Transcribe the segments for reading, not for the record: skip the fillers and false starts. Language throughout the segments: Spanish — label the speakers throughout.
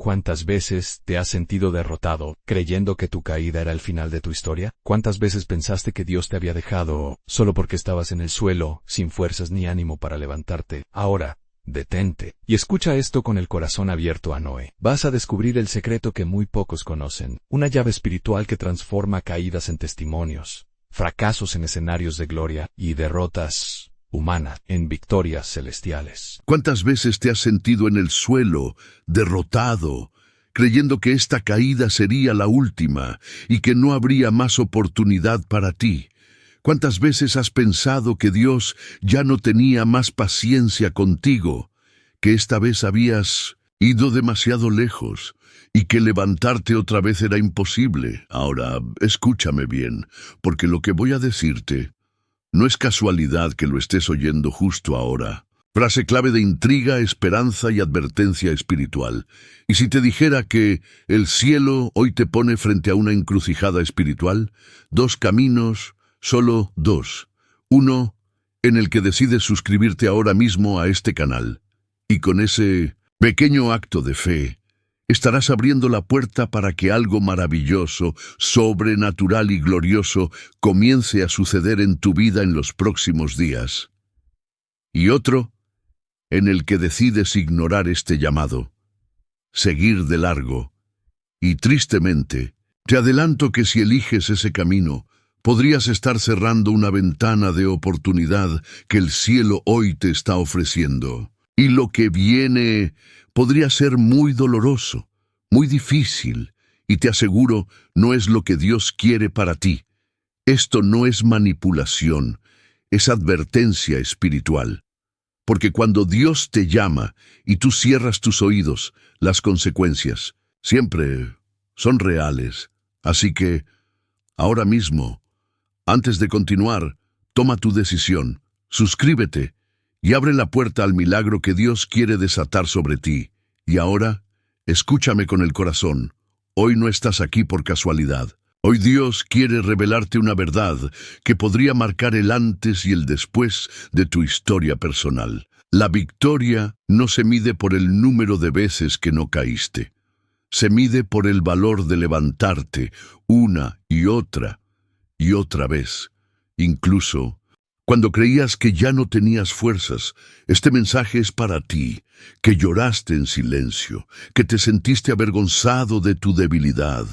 Speaker 1: ¿Cuántas veces te has sentido derrotado, creyendo que tu caída era el final de tu historia? ¿Cuántas veces pensaste que Dios te había dejado solo porque estabas en el suelo, sin fuerzas ni ánimo para levantarte? Ahora, detente y escucha esto con el corazón abierto a Noé. Vas a descubrir el secreto que muy pocos conocen, una llave espiritual que transforma caídas en testimonios, fracasos en escenarios de gloria y derrotas humanas en victorias celestiales.
Speaker 2: ¿Cuántas veces te has sentido en el suelo, derrotado, creyendo que esta caída sería la última y que no habría más oportunidad para ti? ¿Cuántas veces has pensado que Dios ya no tenía más paciencia contigo, que esta vez habías ido demasiado lejos y que levantarte otra vez era imposible? Ahora, escúchame bien, porque lo que voy a decirte no es casualidad que lo estés oyendo justo ahora. Frase clave de intriga, esperanza y advertencia espiritual. Y si te dijera que el cielo hoy te pone frente a una encrucijada espiritual, dos caminos, solo dos. Uno, en el que decides suscribirte ahora mismo a este canal. Y con ese pequeño acto de fe, estarás abriendo la puerta para que algo maravilloso, sobrenatural y glorioso comience a suceder en tu vida en los próximos días. Y otro, en el que decides ignorar este llamado, seguir de largo. Y tristemente, te adelanto que si eliges ese camino, podrías estar cerrando una ventana de oportunidad que el cielo hoy te está ofreciendo. Y lo que viene podría ser muy doloroso, muy difícil, y te aseguro, no es lo que Dios quiere para ti. Esto no es manipulación, es advertencia espiritual. Porque cuando Dios te llama y tú cierras tus oídos, las consecuencias siempre son reales. Así que, ahora mismo, antes de continuar, toma tu decisión, suscríbete y abre la puerta al milagro que Dios quiere desatar sobre ti. Y ahora, escúchame con el corazón. Hoy no estás aquí por casualidad. Hoy Dios quiere revelarte una verdad que podría marcar el antes y el después de tu historia personal. La victoria no se mide por el número de veces que no caíste. Se mide por el valor de levantarte una y otra vez. Incluso cuando creías que ya no tenías fuerzas, este mensaje es para ti, que lloraste en silencio, que te sentiste avergonzado de tu debilidad,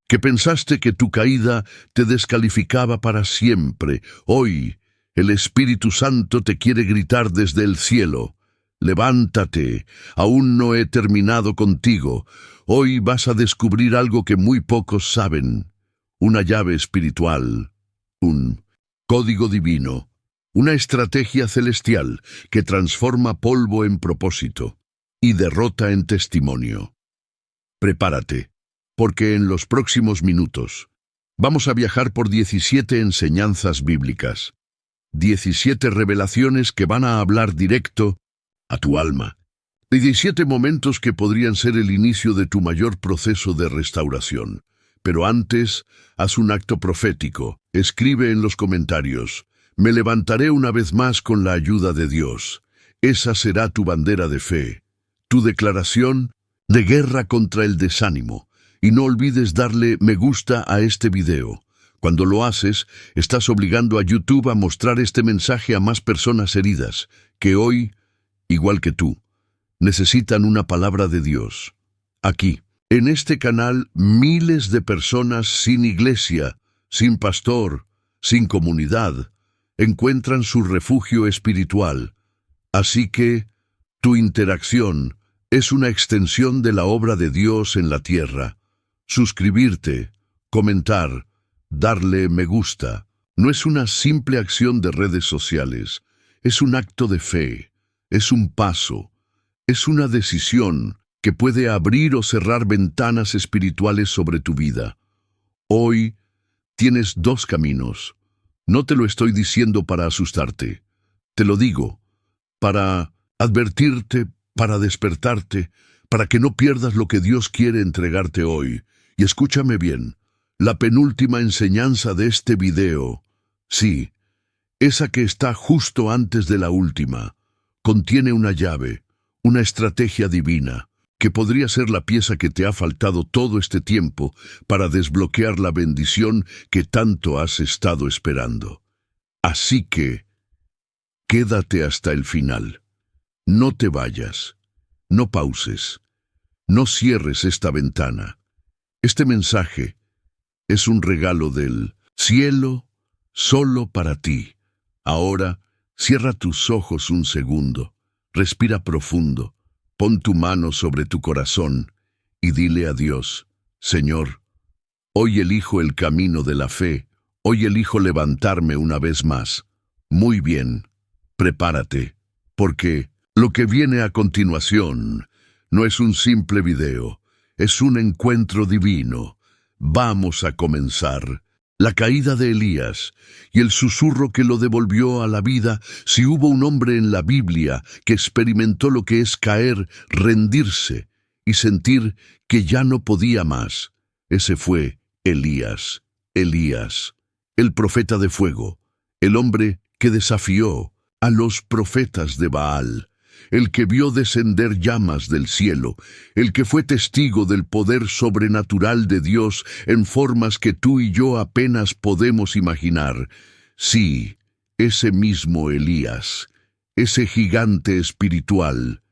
Speaker 2: que pensaste que tu caída te descalificaba para siempre. Hoy, el Espíritu Santo te quiere gritar desde el cielo: levántate, aún no he terminado contigo. Hoy vas a descubrir algo que muy pocos saben, una llave espiritual, un código divino, una estrategia celestial que transforma polvo en propósito y derrota en testimonio. Prepárate, porque en los próximos minutos vamos a viajar por 17 enseñanzas bíblicas, 17 revelaciones que van a hablar directo a tu alma, 17 momentos que podrían ser el inicio de tu mayor proceso de restauración. Pero antes, haz un acto profético. Escribe en los comentarios: me levantaré una vez más con la ayuda de Dios. Esa será tu bandera de fe, tu declaración de guerra contra el desánimo. Y no olvides darle me gusta a este video. Cuando lo haces, estás obligando a YouTube a mostrar este mensaje a más personas heridas, que hoy, igual que tú, necesitan una palabra de Dios. Aquí, en este canal, miles de personas sin iglesia, sin pastor, sin comunidad, encuentran su refugio espiritual. Así que, tu interacción es una extensión de la obra de Dios en la tierra. Suscribirte, comentar, darle me gusta, no es una simple acción de redes sociales, es un acto de fe, es un paso, es una decisión que puede abrir o cerrar ventanas espirituales sobre tu vida. Hoy tienes dos caminos. No te lo estoy diciendo para asustarte. Te lo digo para advertirte, para despertarte, para que no pierdas lo que Dios quiere entregarte hoy. Y escúchame bien, la penúltima enseñanza de este video, sí, esa que está justo antes de la última, contiene una llave, una estrategia divina, que podría ser la pieza que te ha faltado todo este tiempo para desbloquear la bendición que tanto has estado esperando. Así que, quédate hasta el final. No te vayas. No pauses. No cierres esta ventana. Este mensaje es un regalo del cielo solo para ti. Ahora, cierra tus ojos un segundo. Respira profundo. Pon tu mano sobre tu corazón y dile a Dios: Señor, hoy elijo el camino de la fe, hoy elijo levantarme una vez más. Muy bien, prepárate, porque lo que viene a continuación no es un simple video, es un encuentro divino. Vamos a comenzar. La caída de Elías y el susurro que lo devolvió a la vida. Si hubo un hombre en la Biblia que experimentó lo que es caer, rendirse y sentir que ya no podía más, ese fue Elías. Elías, el profeta de fuego, el hombre que desafió a los profetas de Baal, el que vio descender llamas del cielo, el que fue testigo del poder sobrenatural de Dios en formas que tú y yo apenas podemos imaginar. Sí, ese mismo Elías, ese gigante espiritual,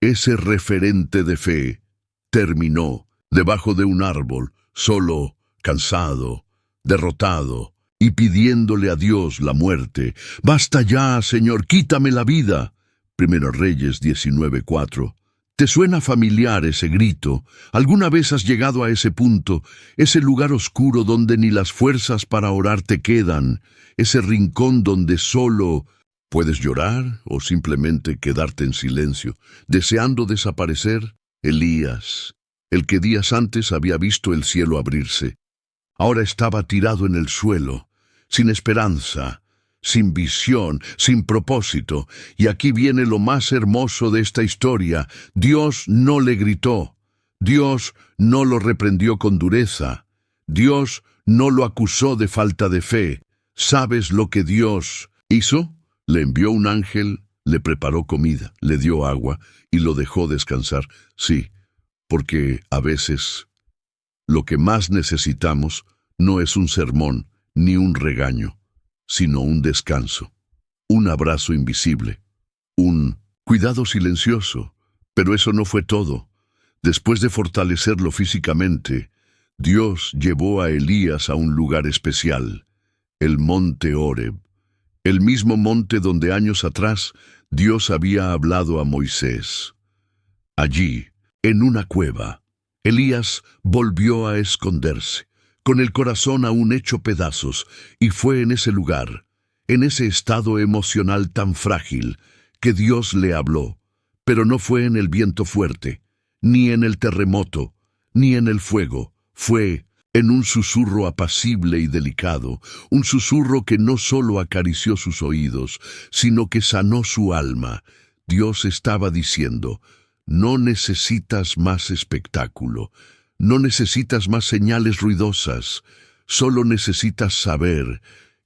Speaker 2: ese referente de fe, terminó debajo de un árbol, solo, cansado, derrotado, y pidiéndole a Dios la muerte. «Basta ya, Señor, quítame la vida». Primero Reyes 19:4. ¿Te suena familiar ese grito? ¿Alguna vez has llegado a ese punto, ese lugar oscuro donde ni las fuerzas para orar te quedan, ese rincón donde solo puedes llorar o simplemente quedarte en silencio, deseando desaparecer? Elías, el que días antes había visto el cielo abrirse, ahora estaba tirado en el suelo, sin esperanza, sin visión, sin propósito. Y aquí viene lo más hermoso de esta historia. Dios no le gritó. Dios no lo reprendió con dureza. Dios no lo acusó de falta de fe. ¿Sabes lo que Dios hizo? Le envió un ángel, le preparó comida, le dio agua y lo dejó descansar. Sí, porque a veces lo que más necesitamos no es un sermón ni un regaño, sino un descanso, un abrazo invisible, un cuidado silencioso. Pero eso no fue todo. Después de fortalecerlo físicamente, Dios llevó a Elías a un lugar especial, el monte Horeb, el mismo monte donde años atrás Dios había hablado a Moisés. Allí, en una cueva, Elías volvió a esconderse, con el corazón aún hecho pedazos, y fue en ese lugar, en ese estado emocional tan frágil, que Dios le habló. Pero no fue en el viento fuerte, ni en el terremoto, ni en el fuego. Fue en un susurro apacible y delicado, un susurro que no solo acarició sus oídos, sino que sanó su alma. Dios estaba diciendo: no necesitas más espectáculo, no necesitas más señales ruidosas, solo necesitas saber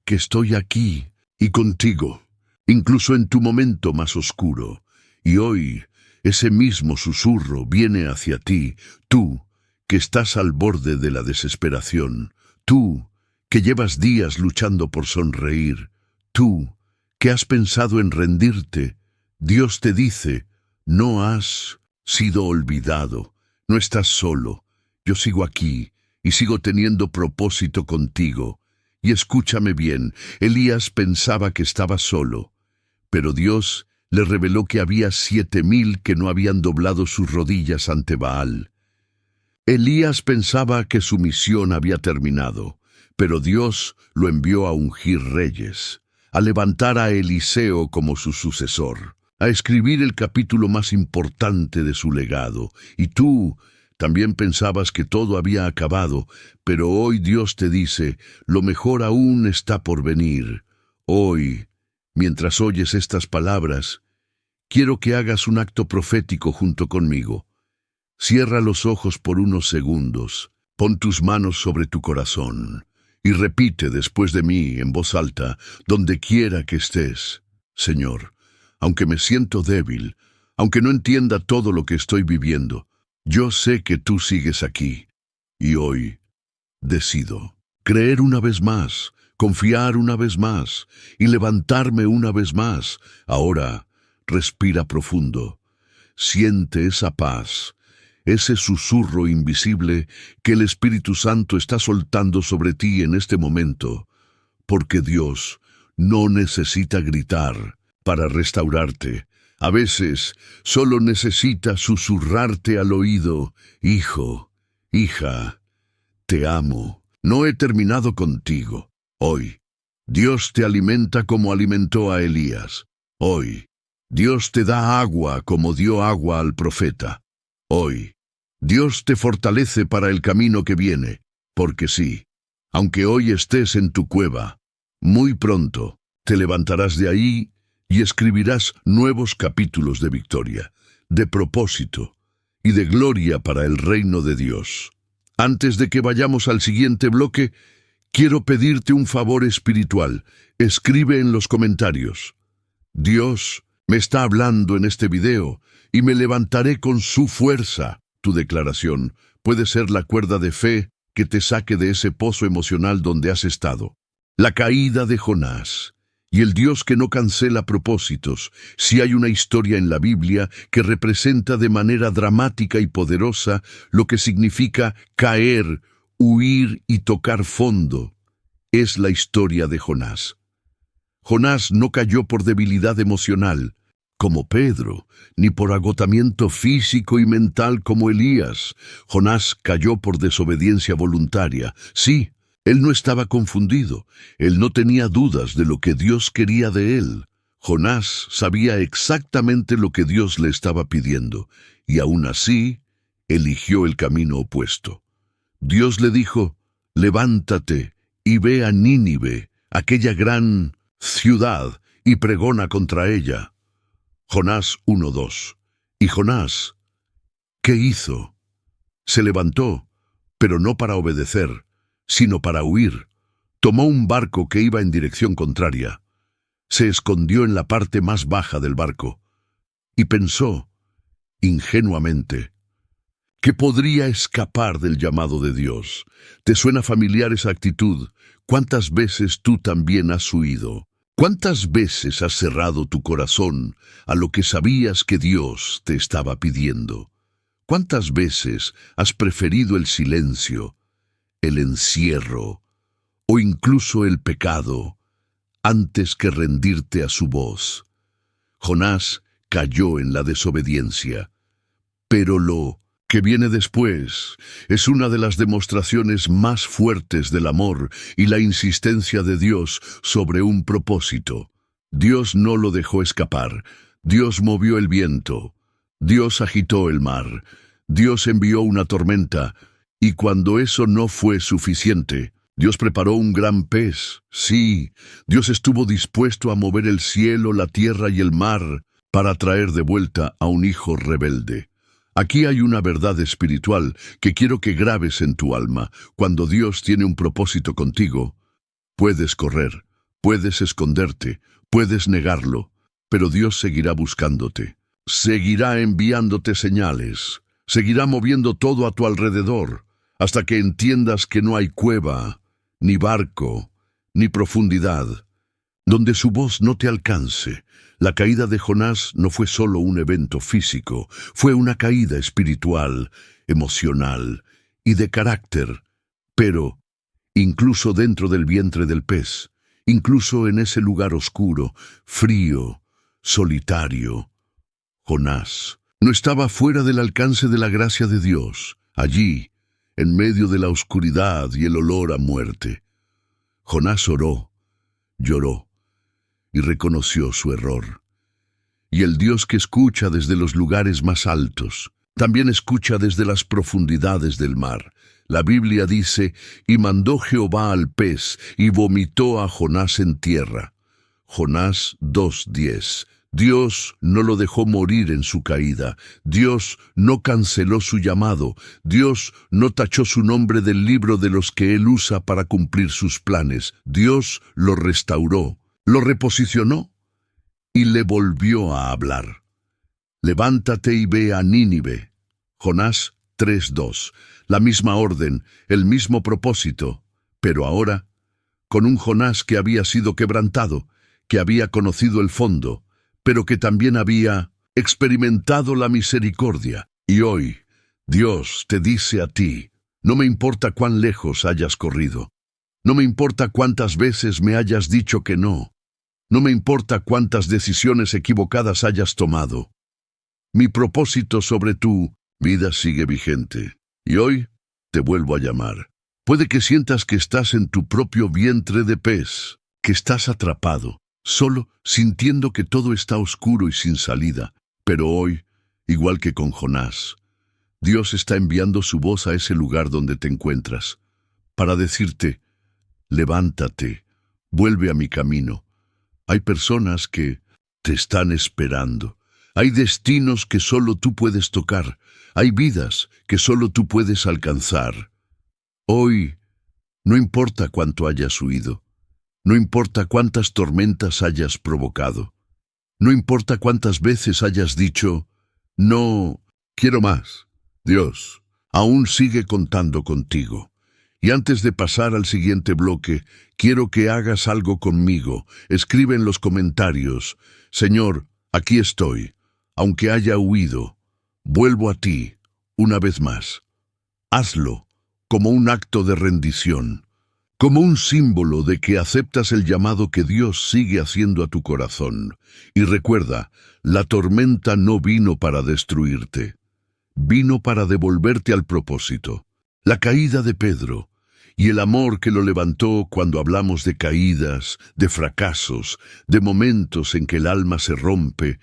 Speaker 2: que estoy aquí y contigo, incluso en tu momento más oscuro. Y hoy, ese mismo susurro viene hacia ti, tú, que estás al borde de la desesperación, tú, que llevas días luchando por sonreír, tú, que has pensado en rendirte. Dios te dice: no has sido olvidado, no estás solo, yo sigo aquí y sigo teniendo propósito contigo. Y escúchame bien, Elías pensaba que estaba solo, pero Dios le reveló que había 7,000 que no habían doblado sus rodillas ante Baal. Elías pensaba que su misión había terminado, pero Dios lo envió a ungir reyes, a levantar a Eliseo como su sucesor, a escribir el capítulo más importante de su legado. Y tú también pensabas que todo había acabado, pero hoy Dios te dice: lo mejor aún está por venir. Hoy, mientras oyes estas palabras, quiero que hagas un acto profético junto conmigo. Cierra los ojos por unos segundos, pon tus manos sobre tu corazón y repite después de mí en voz alta, donde quiera que estés: Señor, aunque me siento débil, aunque no entienda todo lo que estoy viviendo, Yo sé que tú sigues aquí, y hoy decido creer una vez más, confiar una vez más, y levantarme una vez más. Ahora, respira profundo. Siente esa paz, ese susurro invisible que el Espíritu Santo está soltando sobre ti en este momento, porque Dios no necesita gritar para restaurarte. A veces solo necesita susurrarte al oído: hijo, hija, te amo. No he terminado contigo. Hoy, Dios te alimenta como alimentó a Elías. Hoy, Dios te da agua como dio agua al profeta. Hoy, Dios te fortalece para el camino que viene, porque sí, aunque hoy estés en tu cueva, muy pronto te levantarás de ahí y escribirás nuevos capítulos de victoria, de propósito y de gloria para el reino de Dios. Antes de que vayamos al siguiente bloque, quiero pedirte un favor espiritual. Escribe en los comentarios: Dios me está hablando en este video y me levantaré con su fuerza. Tu declaración puede ser la cuerda de fe que te saque de ese pozo emocional donde has estado. La caída de Jonás y el Dios que no cancela propósitos. Si hay una historia en la Biblia que representa de manera dramática y poderosa lo que significa caer, huir y tocar fondo, es la historia de Jonás. Jonás no cayó por debilidad emocional, como Pedro, ni por agotamiento físico y mental como Elías. Jonás cayó por desobediencia voluntaria. Sí, él no estaba confundido, él no tenía dudas de lo que Dios quería de él. Jonás sabía exactamente lo que Dios le estaba pidiendo, y aún así, eligió el camino opuesto. Dios le dijo: levántate y ve a Nínive, aquella gran ciudad, y pregona contra ella. Jonás 1:2. Y Jonás, ¿qué hizo? Se levantó, pero no para obedecer, sino para huir. Tomó un barco que iba en dirección contraria. Se escondió en la parte más baja del barco y pensó, ingenuamente, que podría escapar del llamado de Dios. ¿Te suena familiar esa actitud? ¿Cuántas veces tú también has huido? ¿Cuántas veces has cerrado tu corazón a lo que sabías que Dios te estaba pidiendo? ¿Cuántas veces has preferido el silencio, el encierro o incluso el pecado antes que rendirte a su voz? Jonás cayó en la desobediencia, pero lo que viene después es una de las demostraciones más fuertes del amor y la insistencia de Dios sobre un propósito. Dios no lo dejó escapar. Dios movió el viento. Dios agitó el mar. Dios envió una tormenta. Y cuando eso no fue suficiente, Dios preparó un gran pez. Sí, Dios estuvo dispuesto a mover el cielo, la tierra y el mar para traer de vuelta a un hijo rebelde. Aquí hay una verdad espiritual que quiero que grabes en tu alma. Cuando Dios tiene un propósito contigo, puedes correr, puedes esconderte, puedes negarlo, pero Dios seguirá buscándote. Seguirá enviándote señales, seguirá moviendo todo a tu alrededor, hasta que entiendas que no hay cueva, ni barco, ni profundidad donde su voz no te alcance. La caída de Jonás no fue solo un evento físico, fue una caída espiritual, emocional y de carácter. Pero, incluso dentro del vientre del pez, incluso en ese lugar oscuro, frío, solitario, Jonás no estaba fuera del alcance de la gracia de Dios. Allí, en medio de la oscuridad y el olor a muerte, Jonás oró, lloró y reconoció su error. Y el Dios que escucha desde los lugares más altos, también escucha desde las profundidades del mar. La Biblia dice: y mandó Jehová al pez, y vomitó a Jonás en tierra. Jonás 2:10. Dios no lo dejó morir en su caída. Dios no canceló su llamado. Dios no tachó su nombre del libro de los que Él usa para cumplir sus planes. Dios lo restauró, lo reposicionó y le volvió a hablar. Levántate y ve a Nínive. Jonás 3:2. La misma orden, el mismo propósito, pero ahora, con un Jonás que había sido quebrantado, que había conocido el fondo, pero que también había experimentado la misericordia. Y hoy, Dios te dice a ti, no me importa cuán lejos hayas corrido, no me importa cuántas veces me hayas dicho que no, no me importa cuántas decisiones equivocadas hayas tomado. Mi propósito sobre tu vida sigue vigente, y hoy te vuelvo a llamar. Puede que sientas que estás en tu propio vientre de pez, que estás atrapado, solo sintiendo que todo está oscuro y sin salida. Pero hoy, igual que con Jonás, Dios está enviando su voz a ese lugar donde te encuentras, para decirte, levántate, vuelve a mi camino. Hay personas que te están esperando. Hay destinos que solo tú puedes tocar. Hay vidas que solo tú puedes alcanzar. Hoy, no importa cuánto hayas huido, no importa cuántas tormentas hayas provocado, no importa cuántas veces hayas dicho, no, quiero más. Dios aún sigue contando contigo. Y antes de pasar al siguiente bloque, quiero que hagas algo conmigo. Escribe en los comentarios, Señor, aquí estoy. Aunque haya huido, vuelvo a ti una vez más. Hazlo como un acto de rendición, como un símbolo de que aceptas el llamado que Dios sigue haciendo a tu corazón. Y recuerda, la tormenta no vino para destruirte, vino para devolverte al propósito. La caída de Pedro y el amor que lo levantó cuando hablamos de caídas, de fracasos, de momentos en que el alma se rompe.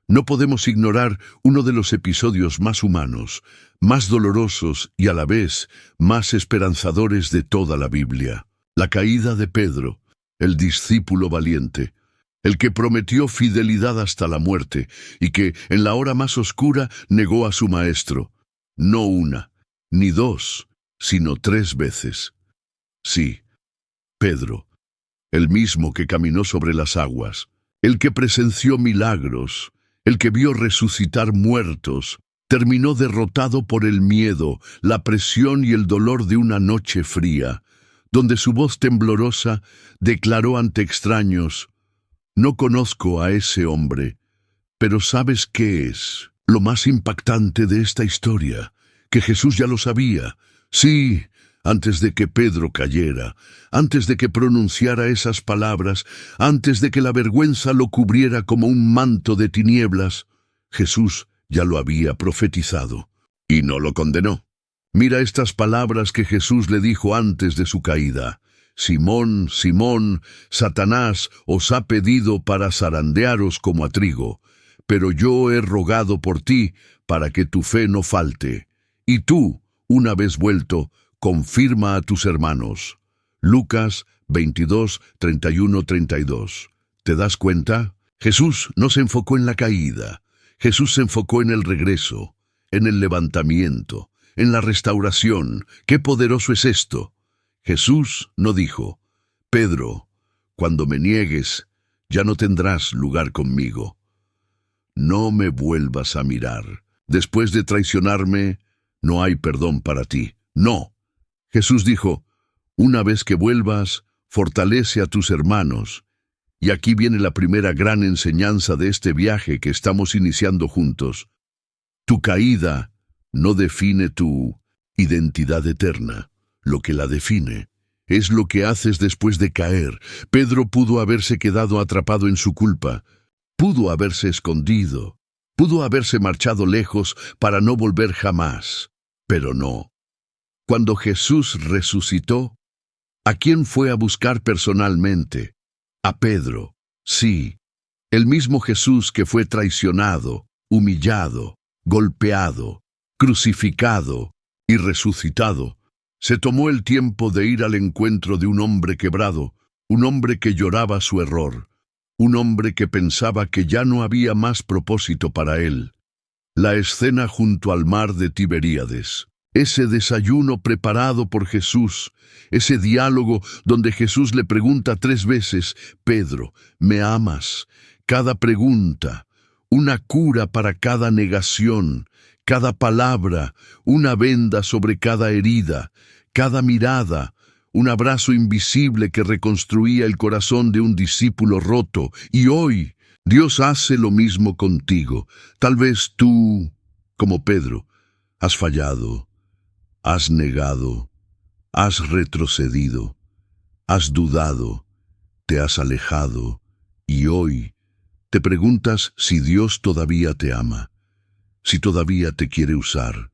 Speaker 2: No podemos ignorar uno de los episodios más humanos, más dolorosos y a la vez más esperanzadores de toda la Biblia. La caída de Pedro, el discípulo valiente, el que prometió fidelidad hasta la muerte y que en la hora más oscura negó a su maestro. No una, ni dos, sino 3 veces. Sí, Pedro, el mismo que caminó sobre las aguas, el que presenció milagros, el que vio resucitar muertos, terminó derrotado por el miedo, la presión y el dolor de una noche fría, donde su voz temblorosa declaró ante extraños, no conozco a ese hombre, pero ¿sabes qué es lo más impactante de esta historia? Que Jesús ya lo sabía. Sí, antes de que Pedro cayera, antes de que pronunciara esas palabras, antes de que la vergüenza lo cubriera como un manto de tinieblas, Jesús ya lo había profetizado y no lo condenó. Mira estas palabras que Jesús le dijo antes de su caída. Simón, Simón, Satanás os ha pedido para zarandearos como a trigo, pero yo he rogado por ti para que tu fe no falte. Y tú, una vez vuelto, confirma a tus hermanos. Lucas 22, 31, 32. ¿Te das cuenta? Jesús no se enfocó en la caída. Jesús se enfocó en el regreso, en el levantamiento, en la restauración. ¡Qué poderoso es esto! Jesús no dijo, Pedro, cuando me niegues, ya no tendrás lugar conmigo. No me vuelvas a mirar. Después de traicionarme, no hay perdón para ti. No. Jesús dijo, una vez que vuelvas, fortalece a tus hermanos. Y aquí viene la primera gran enseñanza de este viaje que estamos iniciando juntos. Tu caída no define tu identidad eterna. Lo que la define es lo que haces después de caer. Pedro pudo haberse quedado atrapado en su culpa, pudo haberse escondido, pudo haberse marchado lejos para no volver jamás, pero no. Cuando Jesús resucitó, ¿a quién fue a buscar personalmente? A Pedro, sí, el mismo Jesús que fue traicionado, humillado, golpeado, crucificado y resucitado. Se tomó el tiempo de ir al encuentro de un hombre quebrado, un hombre que lloraba su error, un hombre que pensaba que ya no había más propósito para él. La escena junto al mar de Tiberíades, ese desayuno preparado por Jesús, ese diálogo donde Jesús le pregunta 3 veces, Pedro, ¿me amas? Cada pregunta, una cura para cada negación, cada palabra, una venda sobre cada herida, cada mirada, un abrazo invisible que reconstruía el corazón de un discípulo roto. Y hoy, Dios hace lo mismo contigo. Tal vez tú, como Pedro, has fallado, has negado, has retrocedido, has dudado, te has alejado, y hoy te preguntas si Dios todavía te ama, si todavía te quiere usar,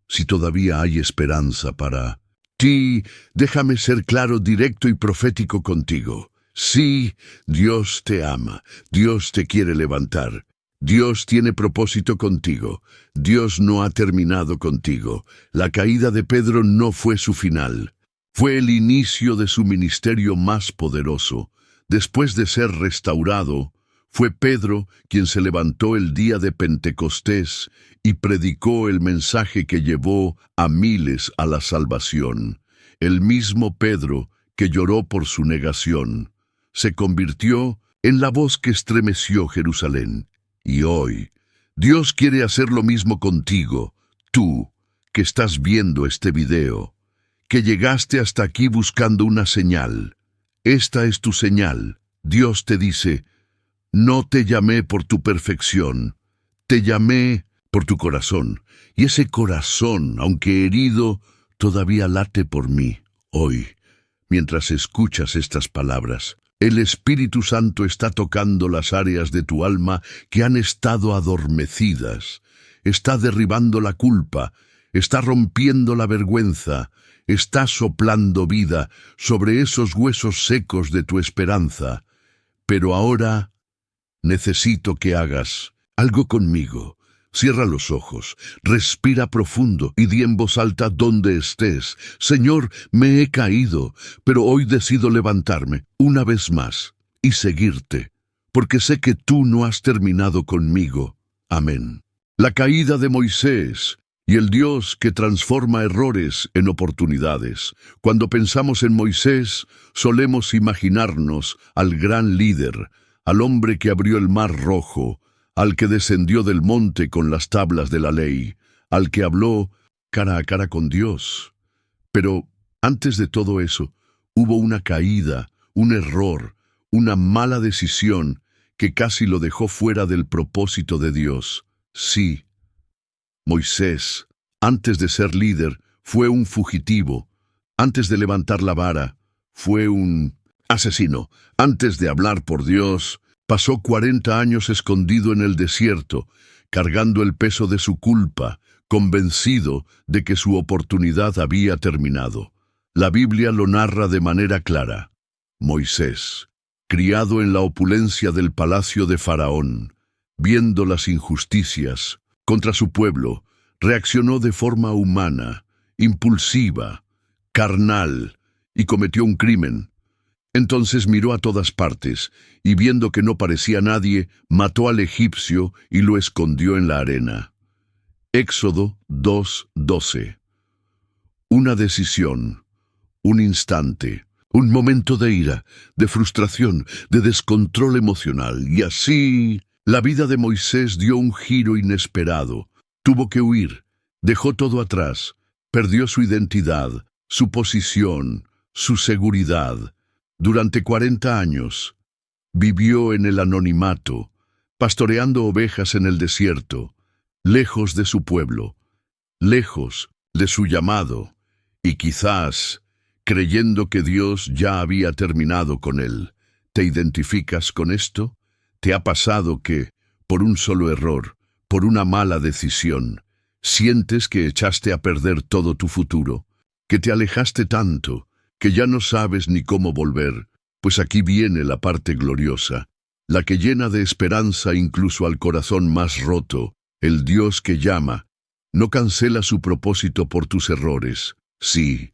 Speaker 2: si todavía hay esperanza para ti. Déjame ser claro, directo y profético contigo. Sí, Dios te ama, Dios te quiere levantar. Dios tiene propósito contigo. Dios no ha terminado contigo. La caída de Pedro no fue su final. Fue el inicio de su ministerio más poderoso. Después de ser restaurado, fue Pedro quien se levantó el día de Pentecostés y predicó el mensaje que llevó a miles a la salvación. El mismo Pedro que lloró por su negación se convirtió en la voz que estremeció Jerusalén. Y hoy, Dios quiere hacer lo mismo contigo, tú, que estás viendo este video, que llegaste hasta aquí buscando una señal. Esta es tu señal. Dios te dice: no te llamé por tu perfección, te llamé por tu corazón. Y ese corazón, aunque herido, todavía late por mí. Hoy, mientras escuchas estas palabras, el Espíritu Santo está tocando las áreas de tu alma que han estado adormecidas. Está derribando la culpa, está rompiendo la vergüenza, está soplando vida sobre esos huesos secos de tu esperanza. Pero ahora necesito que hagas algo conmigo. Cierra los ojos, respira profundo y di en voz alta donde estés: Señor, me he caído, pero hoy decido levantarme una vez más y seguirte, porque sé que tú no has terminado conmigo. Amén. La caída de Moisés y el Dios que transforma errores en oportunidades. Cuando pensamos en Moisés, solemos imaginarnos al gran líder, al hombre que abrió el mar rojo, al que descendió del monte con las tablas de la ley, al que habló cara a cara con Dios. Pero antes de todo eso, hubo una caída, un error, una mala decisión que casi lo dejó fuera del propósito de Dios. Sí, Moisés, antes de ser líder, fue un fugitivo. Antes de levantar la vara, fue un asesino. Antes de hablar por Dios, pasó 40 años escondido en el desierto, cargando el peso de su culpa, convencido de que su oportunidad había terminado. La Biblia lo narra de manera clara. Moisés, criado en la opulencia del palacio de Faraón, viendo las injusticias contra su pueblo, reaccionó de forma humana, impulsiva, carnal, y cometió un crimen. Entonces miró a todas partes, y viendo que no parecía nadie, mató al egipcio y lo escondió en la arena. Éxodo 2:12. Una decisión, un instante, un momento de ira, de frustración, de descontrol emocional, y así la vida de Moisés dio un giro inesperado. Tuvo que huir, dejó todo atrás, perdió su identidad, su posición, su seguridad. Durante 40 años, vivió en el anonimato, pastoreando ovejas en el desierto, lejos de su pueblo, lejos de su llamado, y quizás creyendo que Dios ya había terminado con él. ¿Te identificas con esto? ¿Te ha pasado que, por un solo error, por una mala decisión, sientes que echaste a perder todo tu futuro, que te alejaste tanto, que ya no sabes ni cómo volver? Pues aquí viene la parte gloriosa, la que llena de esperanza incluso al corazón más roto. El Dios que llama no cancela su propósito por tus errores. Sí,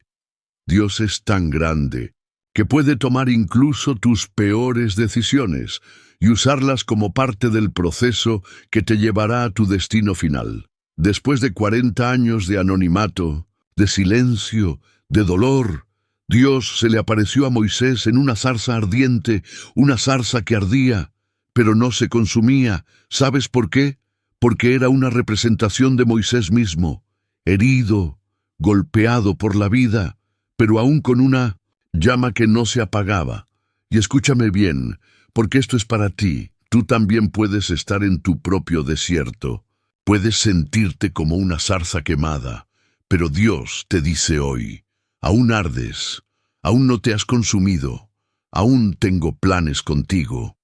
Speaker 2: Dios es tan grande que puede tomar incluso tus peores decisiones y usarlas como parte del proceso que te llevará a tu destino final. Después de 40 años de anonimato, de silencio, de dolor, Dios se le apareció a Moisés en una zarza ardiente, una zarza que ardía, pero no se consumía. ¿Sabes por qué? porque era una representación de Moisés mismo, herido, golpeado por la vida, pero aún con una llama que no se apagaba. Y escúchame bien, porque esto es para ti. Tú también puedes estar en tu propio desierto. Puedes sentirte como una zarza quemada, pero Dios te dice hoy, aún ardes, aún no te has consumido, aún tengo planes contigo.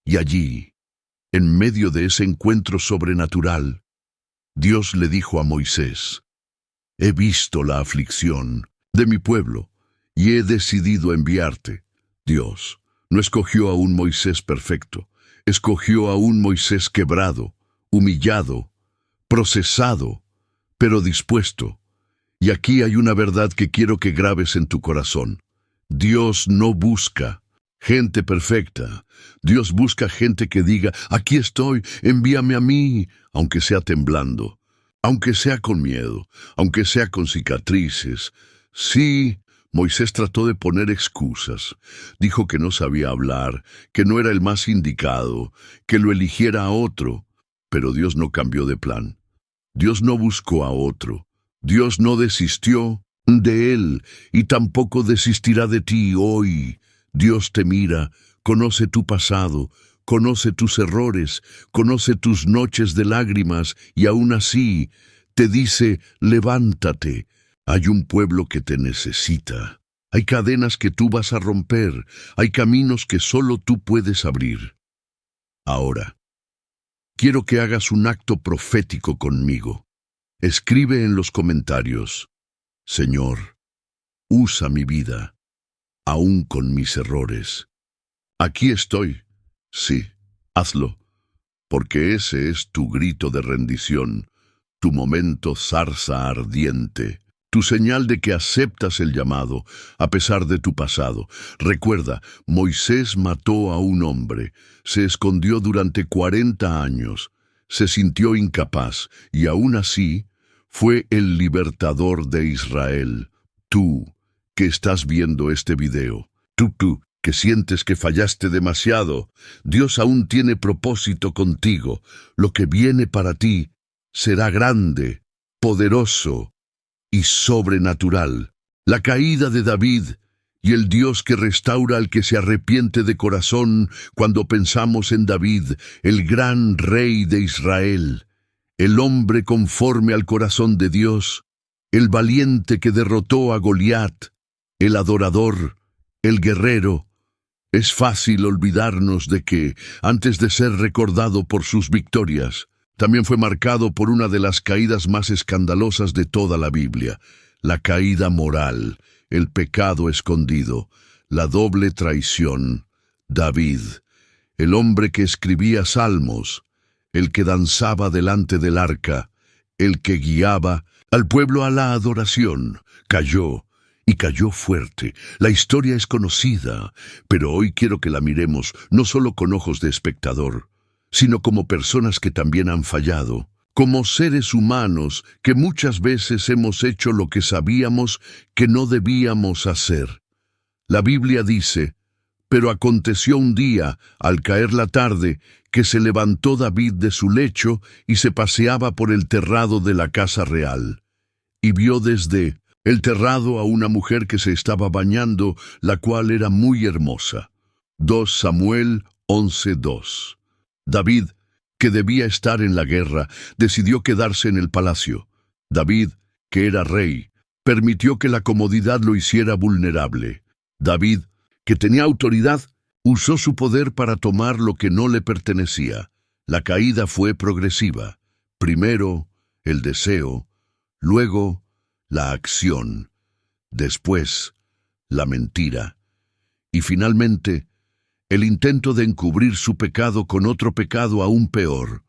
Speaker 2: Y allí, en medio de ese encuentro sobrenatural, Dios le dijo a Moisés: he visto la aflicción de mi pueblo y he decidido enviarte. Dios no escogió a un Moisés perfecto, escogió a un Moisés quebrado, humillado, procesado, pero dispuesto. Y aquí hay una verdad que quiero que grabes en tu corazón. Dios no busca gente perfecta. Dios busca gente que diga: aquí estoy, envíame a mí, aunque sea temblando, aunque sea con miedo, aunque sea con cicatrices. Sí, Moisés trató de poner excusas. Dijo que no sabía hablar, que no era el más indicado, que lo eligiera a otro. Pero Dios no cambió de plan. Dios no buscó a otro. Dios no desistió de él y tampoco desistirá de ti hoy. Dios te mira, conoce tu pasado, conoce tus errores, conoce tus noches de lágrimas y aún así te dice: levántate. Hay un pueblo que te necesita. Hay cadenas que tú vas a romper. Hay caminos que solo tú puedes abrir. Ahora, quiero que hagas un acto profético conmigo. Escribe en los comentarios: Señor, usa mi vida, aún con mis errores. Aquí estoy. Sí, hazlo, porque ese es tu grito de rendición, tu momento zarza ardiente, tu señal de que aceptas el llamado, a pesar de tu pasado. Recuerda, Moisés mató a un hombre, se escondió durante 40 años, se sintió incapaz, y aún así fue el libertador de Israel. Tú, que estás viendo este video, tú, que sientes que fallaste demasiado, Dios aún tiene propósito contigo. Lo que viene para ti será grande, poderoso y sobrenatural. La caída de David y el Dios que restaura al que se arrepiente de corazón cuando pensamos en David, el gran rey de Israel, el hombre conforme al corazón de Dios, el valiente que derrotó a Goliat, el adorador, el guerrero. Es fácil olvidarnos de que, antes de ser recordado por sus victorias, también fue marcado por una de las caídas más escandalosas de toda la Biblia: la caída moral, el pecado escondido, la doble traición. David, el hombre que escribía salmos, el que danzaba delante del arca, el que guiaba al pueblo a la adoración, cayó. Y cayó fuerte. La historia es conocida, pero hoy quiero que la miremos no solo con ojos de espectador, sino como personas que también han fallado, como seres humanos que muchas veces hemos hecho lo que sabíamos que no debíamos hacer. La Biblia dice: pero aconteció un día, al caer la tarde, que se levantó David de su lecho y se paseaba por el terrado de la casa real, y vio desde el terrado a una mujer que se estaba bañando, la cual era muy hermosa. 2 Samuel 11:2. David, que debía estar en la guerra, decidió quedarse en el palacio. David, que era rey, permitió que la comodidad lo hiciera vulnerable. David, que tenía autoridad, usó su poder para tomar lo que no le pertenecía. La caída fue progresiva. Primero, el deseo, luego, la acción, después, la mentira, y finalmente, el intento de encubrir su pecado con otro pecado aún peor,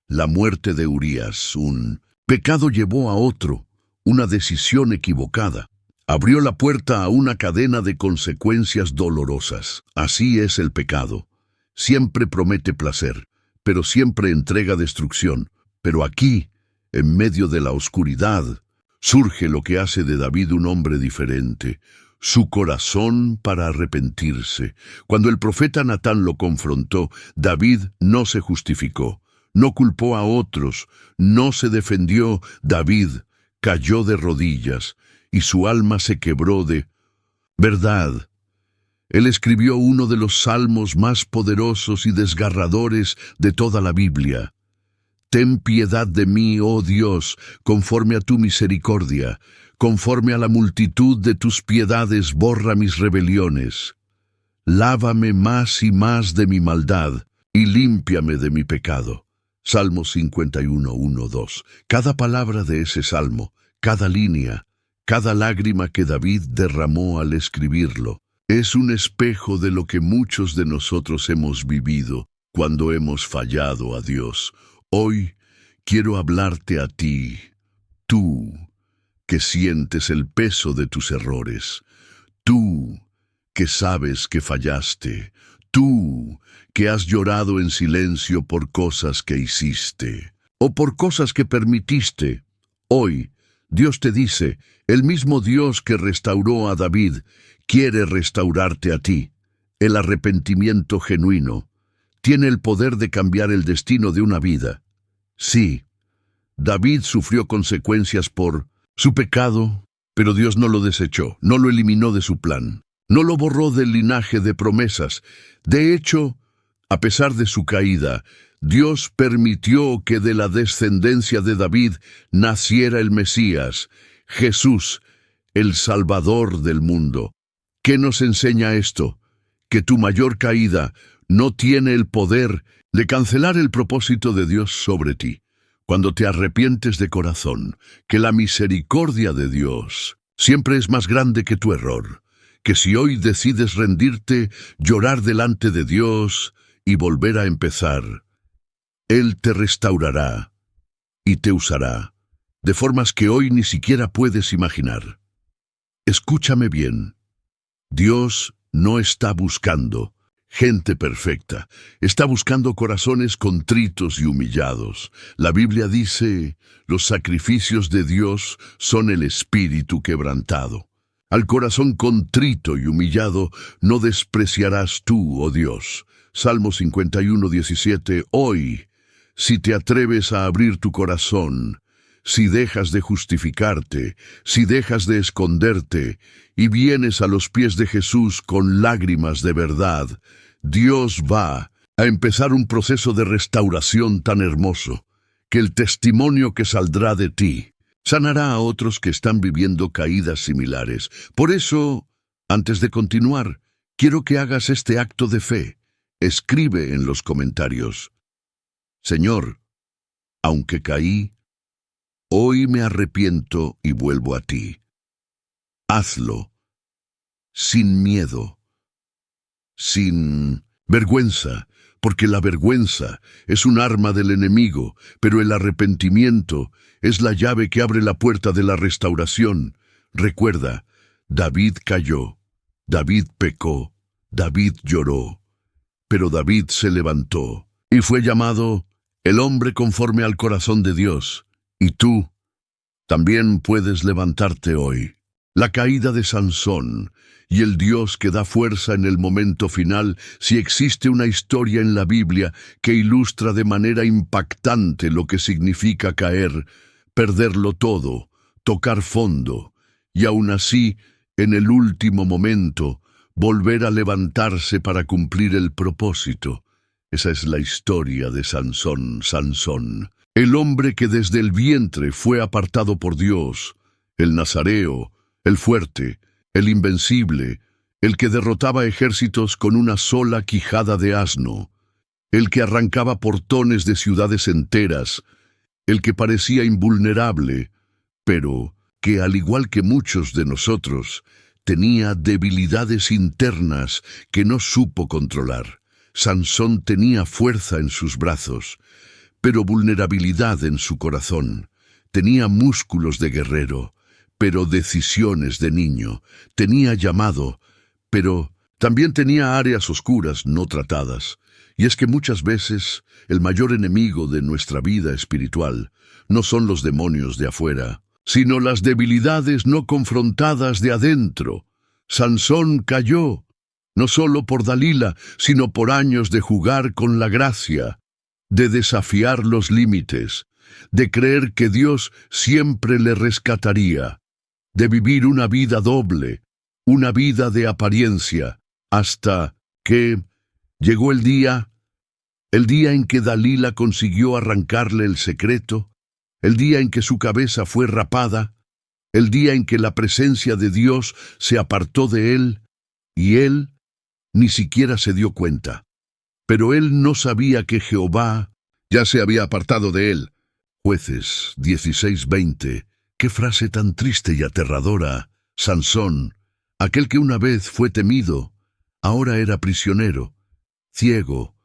Speaker 2: la muerte de Urías. Un pecado llevó a otro, una decisión equivocada. Abrió la puerta a una cadena de consecuencias dolorosas. Así es el pecado. Siempre promete placer, pero siempre entrega destrucción. Pero aquí, en medio de la oscuridad, surge lo que hace de David un hombre diferente: su corazón para arrepentirse. Cuando el profeta Natán lo confrontó, David no se justificó, no culpó a otros, no se defendió. David cayó de rodillas y su alma se quebró de verdad. Él escribió uno de los salmos más poderosos y desgarradores de toda la Biblia. Ten piedad de mí, oh Dios, conforme a tu misericordia, conforme a la multitud de tus piedades, borra mis rebeliones. Lávame más y más de mi maldad, y límpiame de mi pecado. Salmo 51, 1, 2. Cada palabra de ese salmo, cada línea, cada lágrima que David derramó al escribirlo, es un espejo de lo que muchos de nosotros hemos vivido cuando hemos fallado a Dios. Hoy quiero hablarte a ti, tú que sientes el peso de tus errores, tú que sabes que fallaste, tú que has llorado en silencio por cosas que hiciste o por cosas que permitiste. Hoy Dios te dice, el mismo Dios que restauró a David quiere restaurarte a ti. El arrepentimiento genuino tiene el poder de cambiar el destino de una vida. Sí, David sufrió consecuencias por su pecado, pero Dios no lo desechó, no lo eliminó de su plan, no lo borró del linaje de promesas. De hecho, a pesar de su caída, Dios permitió que de la descendencia de David naciera el Mesías, Jesús, el Salvador del mundo. ¿Qué nos enseña esto? Que tu mayor caída no tiene el poder de cancelar el propósito de Dios sobre ti. Cuando te arrepientes de corazón, que la misericordia de Dios siempre es más grande que tu error, que si hoy decides rendirte, llorar delante de Dios y volver a empezar, Él te restaurará y te usará de formas que hoy ni siquiera puedes imaginar. Escúchame bien. Dios no está buscando gente perfecta, está buscando corazones contritos y humillados. La Biblia dice, los sacrificios de Dios son el espíritu quebrantado. Al corazón contrito y humillado no despreciarás tú, oh Dios. Salmo 51, 17. Hoy, si te atreves a abrir tu corazón, si dejas de justificarte, si dejas de esconderte y vienes a los pies de Jesús con lágrimas de verdad, Dios va a empezar un proceso de restauración tan hermoso que el testimonio que saldrá de ti sanará a otros que están viviendo caídas similares. Por eso, antes de continuar, quiero que hagas este acto de fe. Escribe en los comentarios: Señor, aunque caí, hoy me arrepiento y vuelvo a ti. Hazlo sin miedo, sin vergüenza, porque la vergüenza es un arma del enemigo, pero el arrepentimiento es la llave que abre la puerta de la restauración. Recuerda, David cayó, David pecó, David lloró, pero David se levantó y fue llamado el hombre conforme al corazón de Dios. Y tú también puedes levantarte hoy. La caída de Sansón y el Dios que da fuerza en el momento final. Si existe una historia en la Biblia que ilustra de manera impactante lo que significa caer, perderlo todo, tocar fondo, y aún así, en el último momento, volver a levantarse para cumplir el propósito. Esa es la historia de Sansón, el hombre que desde el vientre fue apartado por Dios, el nazareo, el fuerte, el invencible, el que derrotaba ejércitos con una sola quijada de asno, el que arrancaba portones de ciudades enteras, el que parecía invulnerable, pero que, al igual que muchos de nosotros, tenía debilidades internas que no supo controlar. Sansón tenía fuerza en sus brazos, pero vulnerabilidad en su corazón. Tenía músculos de guerrero, pero decisiones de niño. Tenía llamado, pero también tenía áreas oscuras no tratadas. Y es que muchas veces el mayor enemigo de nuestra vida espiritual no son los demonios de afuera, sino las debilidades no confrontadas de adentro. Sansón cayó, no solo por Dalila, sino por años de jugar con la gracia. de desafiar los límites, de creer que Dios siempre le rescataría, de vivir una vida doble, una vida de apariencia, hasta que llegó el día en que Dalila consiguió arrancarle el secreto, el día en que su cabeza fue rapada, el día en que la presencia de Dios se apartó de él, y él ni siquiera se dio cuenta. Pero él no sabía que Jehová ya se había apartado de él. Jueces 16:20. Qué frase tan triste y aterradora. Sansón, aquel que una vez fue temido, ahora era prisionero, ciego,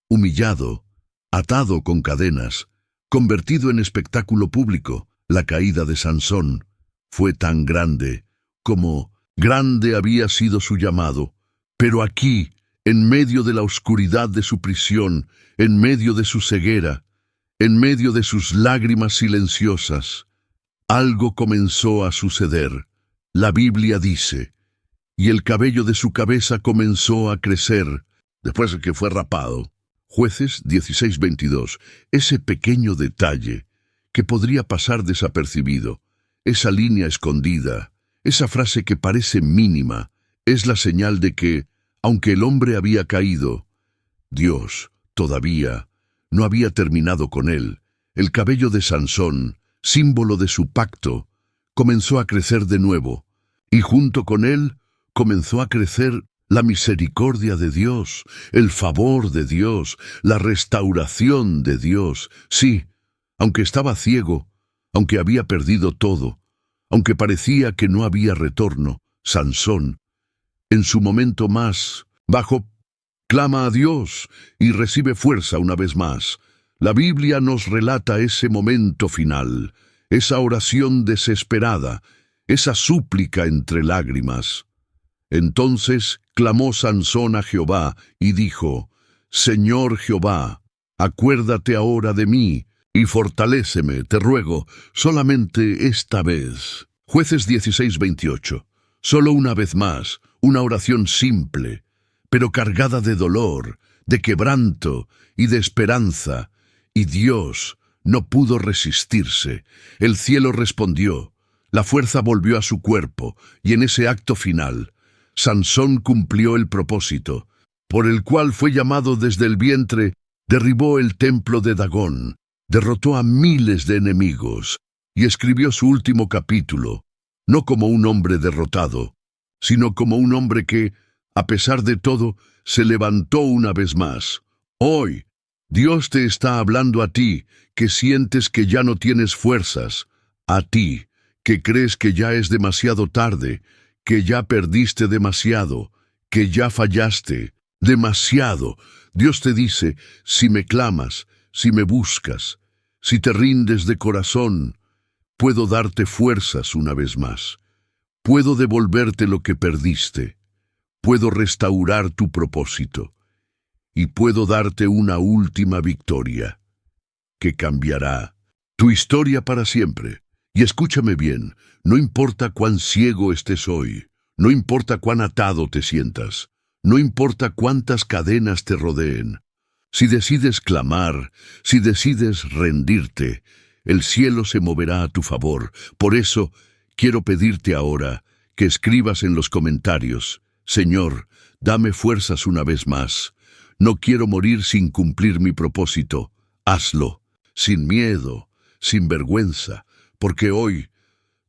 Speaker 2: humillado, atado con cadenas, convertido en espectáculo público. La caída de Sansón fue tan grande como grande había sido su llamado. Pero aquí, en medio de la oscuridad de su prisión, en medio de su ceguera, en medio de sus lágrimas silenciosas, algo comenzó a suceder. La Biblia dice, y el cabello de su cabeza comenzó a crecer después de que fue rapado. Jueces 16:22. Ese pequeño detalle que podría pasar desapercibido, esa línea escondida, esa frase que parece mínima, es la señal de que, aunque el hombre había caído, Dios todavía no había terminado con él. El cabello de Sansón, símbolo de su pacto, comenzó a crecer de nuevo, y junto con él comenzó a crecer la misericordia de Dios, el favor de Dios, la restauración de Dios. Sí, aunque estaba ciego, aunque había perdido todo, aunque parecía que no había retorno, Sansón, en su momento más bajo, clama a Dios y recibe fuerza una vez más. La Biblia nos relata ese momento final, esa oración desesperada, esa súplica entre lágrimas. Entonces clamó Sansón a Jehová y dijo, Señor Jehová, acuérdate ahora de mí y fortaléceme, te ruego, solamente esta vez. Jueces 16:28. Solo una vez más, una oración simple, pero cargada de dolor, de quebranto y de esperanza, y Dios no pudo resistirse. El cielo respondió, la fuerza volvió a su cuerpo, y en ese acto final, Sansón cumplió el propósito, por el cual fue llamado desde el vientre, derribó el templo de Dagón, derrotó a miles de enemigos, y escribió su último capítulo, no como un hombre derrotado, sino como un hombre que, a pesar de todo, se levantó una vez más. Hoy, Dios te está hablando a ti, que sientes que ya no tienes fuerzas, a ti, que crees que ya es demasiado tarde, que ya perdiste demasiado, que ya fallaste, demasiado. Dios te dice, si me clamas, si me buscas, si te rindes de corazón, puedo darte fuerzas una vez más. Puedo devolverte lo que perdiste. Puedo restaurar tu propósito. Y puedo darte una última victoria, que cambiará tu historia para siempre. Y escúchame bien, no importa cuán ciego estés hoy, no importa cuán atado te sientas, no importa cuántas cadenas te rodeen, si decides clamar, si decides rendirte, el cielo se moverá a tu favor. Por eso, quiero pedirte ahora que escribas en los comentarios, Señor, dame fuerzas una vez más. No quiero morir sin cumplir mi propósito. Hazlo, sin miedo, sin vergüenza, porque hoy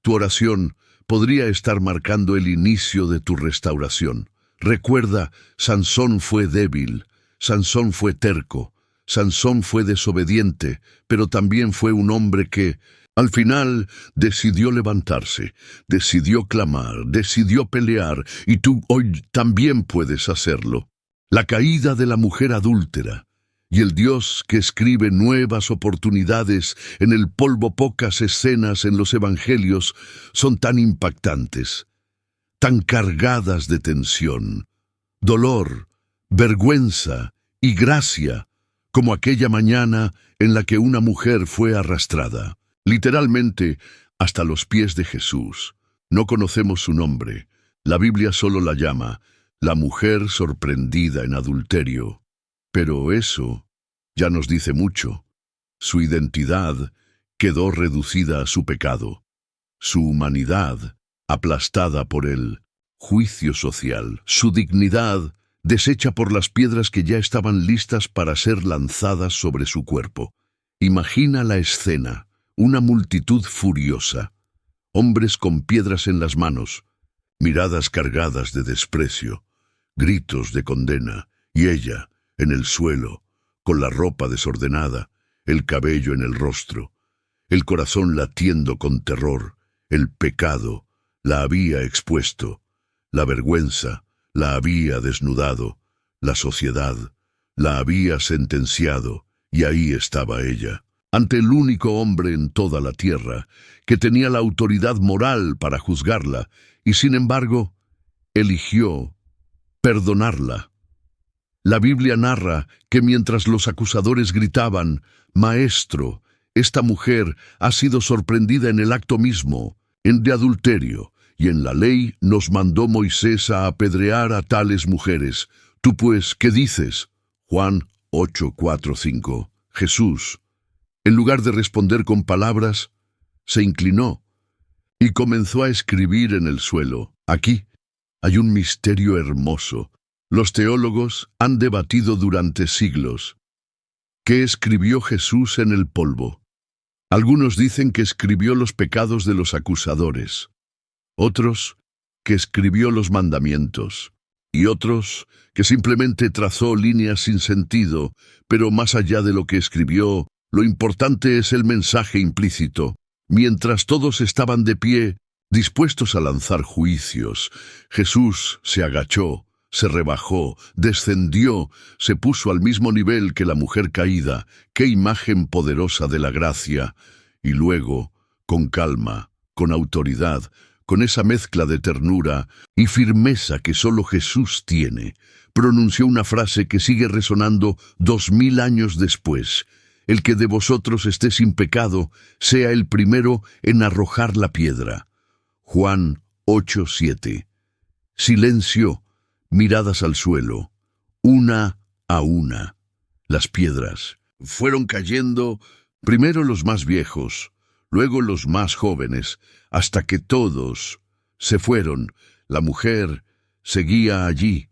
Speaker 2: tu oración podría estar marcando el inicio de tu restauración. Recuerda, Sansón fue débil, Sansón fue terco, Sansón fue desobediente, pero también fue un hombre que, al final, decidió levantarse, decidió clamar, decidió pelear, y tú hoy también puedes hacerlo. La caída de la mujer adúltera y el Dios que escribe nuevas oportunidades en el polvo, pocas escenas en los evangelios son tan impactantes, tan cargadas de tensión, dolor, vergüenza y gracia, como aquella mañana en la que una mujer fue arrastrada, literalmente hasta los pies de Jesús. No conocemos su nombre, la Biblia solo la llama la mujer sorprendida en adulterio. Pero eso ya nos dice mucho. Su identidad quedó reducida a su pecado, su humanidad aplastada por el juicio social, su dignidad deshecha por las piedras que ya estaban listas para ser lanzadas sobre su cuerpo. Imagina la escena, una multitud furiosa, hombres con piedras en las manos, miradas cargadas de desprecio, gritos de condena, y ella, en el suelo, con la ropa desordenada, el cabello en el rostro, el corazón latiendo con terror. El pecado la había expuesto, la vergüenza la había desnudado, la sociedad la había sentenciado, y ahí estaba ella, ante el único hombre en toda la tierra que tenía la autoridad moral para juzgarla, y sin embargo, eligió perdonarla. La Biblia narra que mientras los acusadores gritaban, «Maestro, esta mujer ha sido sorprendida en el acto mismo, de adulterio, y en la ley nos mandó Moisés a apedrear a tales mujeres. Tú pues, ¿qué dices?» Juan 8:4-5. Jesús, en lugar de responder con palabras, se inclinó y comenzó a escribir en el suelo. Aquí hay un misterio hermoso. Los teólogos han debatido durante siglos. ¿Qué escribió Jesús en el polvo? Algunos dicen que escribió los pecados de los acusadores, otros que escribió los mandamientos, y otros que simplemente trazó líneas sin sentido, pero más allá de lo que escribió, lo importante es el mensaje implícito. Mientras todos estaban de pie, dispuestos a lanzar juicios, Jesús se agachó, se rebajó, descendió, se puso al mismo nivel que la mujer caída. ¡Qué imagen poderosa de la gracia! Y luego, con calma, con autoridad, con esa mezcla de ternura y firmeza que solo Jesús tiene, pronunció una frase que sigue resonando 2000 años después. El que de vosotros esté sin pecado, sea el primero en arrojar la piedra. Juan 8:7. Silencio, miradas al suelo, una a una. Las piedras fueron cayendo, primero los más viejos, luego los más jóvenes, hasta que todos se fueron. La mujer seguía allí,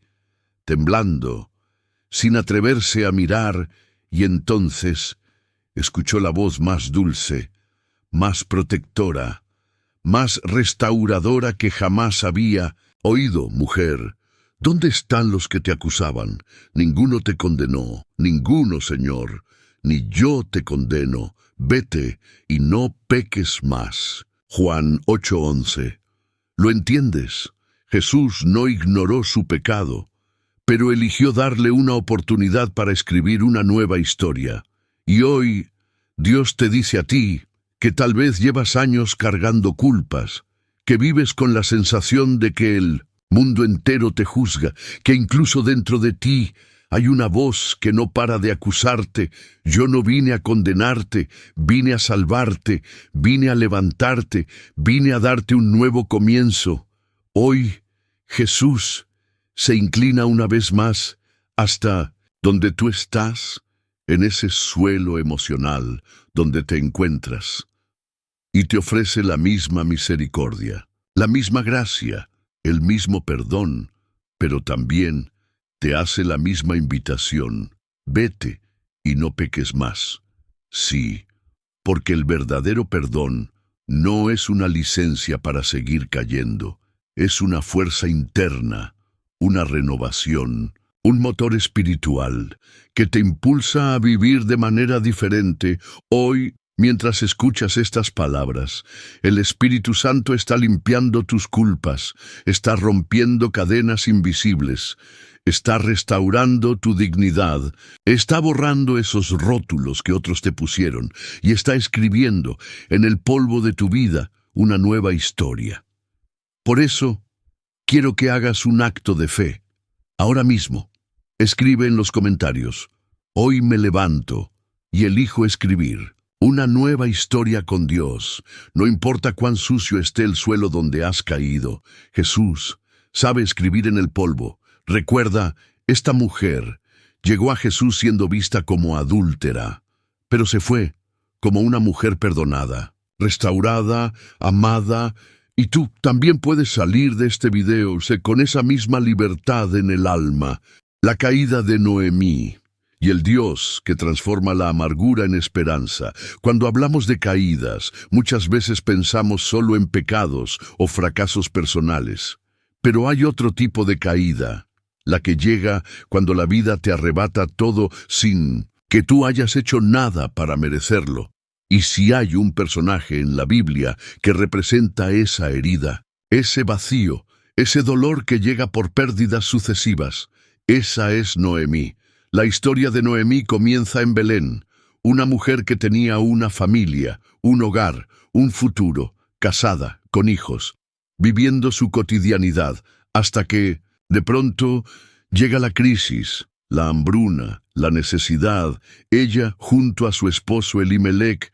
Speaker 2: temblando, sin atreverse a mirar, y entonces escuchó la voz más dulce, más protectora, más restauradora que jamás había oído. Mujer, ¿dónde están los que te acusaban? Ninguno te condenó, ninguno, Señor, ni yo te condeno. Vete y no peques más. Juan 8:11. ¿Lo entiendes? Jesús no ignoró su pecado, pero eligió darle una oportunidad para escribir una nueva historia. Y hoy, Dios te dice a ti que tal vez llevas años cargando culpas, que vives con la sensación de que el mundo entero te juzga, que incluso dentro de ti hay una voz que no para de acusarte. Yo no vine a condenarte, vine a salvarte, vine a levantarte, vine a darte un nuevo comienzo. Hoy, Jesús se inclina una vez más hasta donde tú estás, en ese suelo emocional donde te encuentras, y te ofrece la misma misericordia, la misma gracia, el mismo perdón, pero también te hace la misma invitación: vete y no peques más. Sí, porque el verdadero perdón no es una licencia para seguir cayendo, es una fuerza interna, una renovación, un motor espiritual que te impulsa a vivir de manera diferente. Hoy, mientras escuchas estas palabras, el Espíritu Santo está limpiando tus culpas, está rompiendo cadenas invisibles, está restaurando tu dignidad, está borrando esos rótulos que otros te pusieron y está escribiendo en el polvo de tu vida una nueva historia. Por eso, quiero que hagas un acto de fe. Ahora mismo, escribe en los comentarios: hoy me levanto y elijo escribir una nueva historia con Dios. No importa cuán sucio esté el suelo donde has caído, Jesús sabe escribir en el polvo. Recuerda, esta mujer Llegó a Jesús siendo vista como adúltera, pero se fue como una mujer perdonada, restaurada, amada, y tú también puedes salir de este video con esa misma libertad en el alma. La caída de Noemí y el Dios que transforma la amargura en esperanza. Cuando hablamos de caídas, muchas veces pensamos solo en pecados o fracasos personales. Pero hay otro tipo de caída, la que llega cuando la vida te arrebata todo sin que tú hayas hecho nada para merecerlo. Y si hay un personaje en la Biblia que representa esa herida, ese vacío, ese dolor que llega por pérdidas sucesivas, esa es Noemí. La historia de Noemí comienza en Belén, una mujer que tenía una familia, un hogar, un futuro, casada, con hijos, viviendo su cotidianidad, hasta que, de pronto, llega la crisis, la hambruna, la necesidad, ella junto a su esposo Elimelec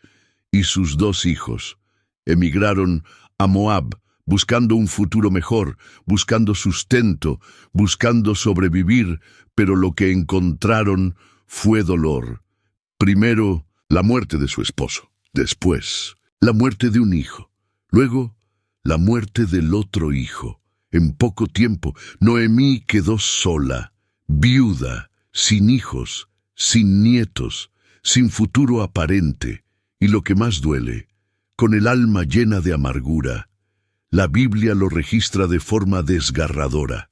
Speaker 2: y sus 2 hijos. Emigraron a Moab, buscando un futuro mejor, buscando sustento, buscando sobrevivir, pero lo que encontraron fue dolor. Primero, la muerte de su esposo, después, la muerte de un hijo, luego, la muerte del otro hijo. En poco tiempo, Noemí quedó sola, viuda, sin hijos, sin nietos, sin futuro aparente, y lo que más duele, con el alma llena de amargura. La Biblia lo registra de forma desgarradora.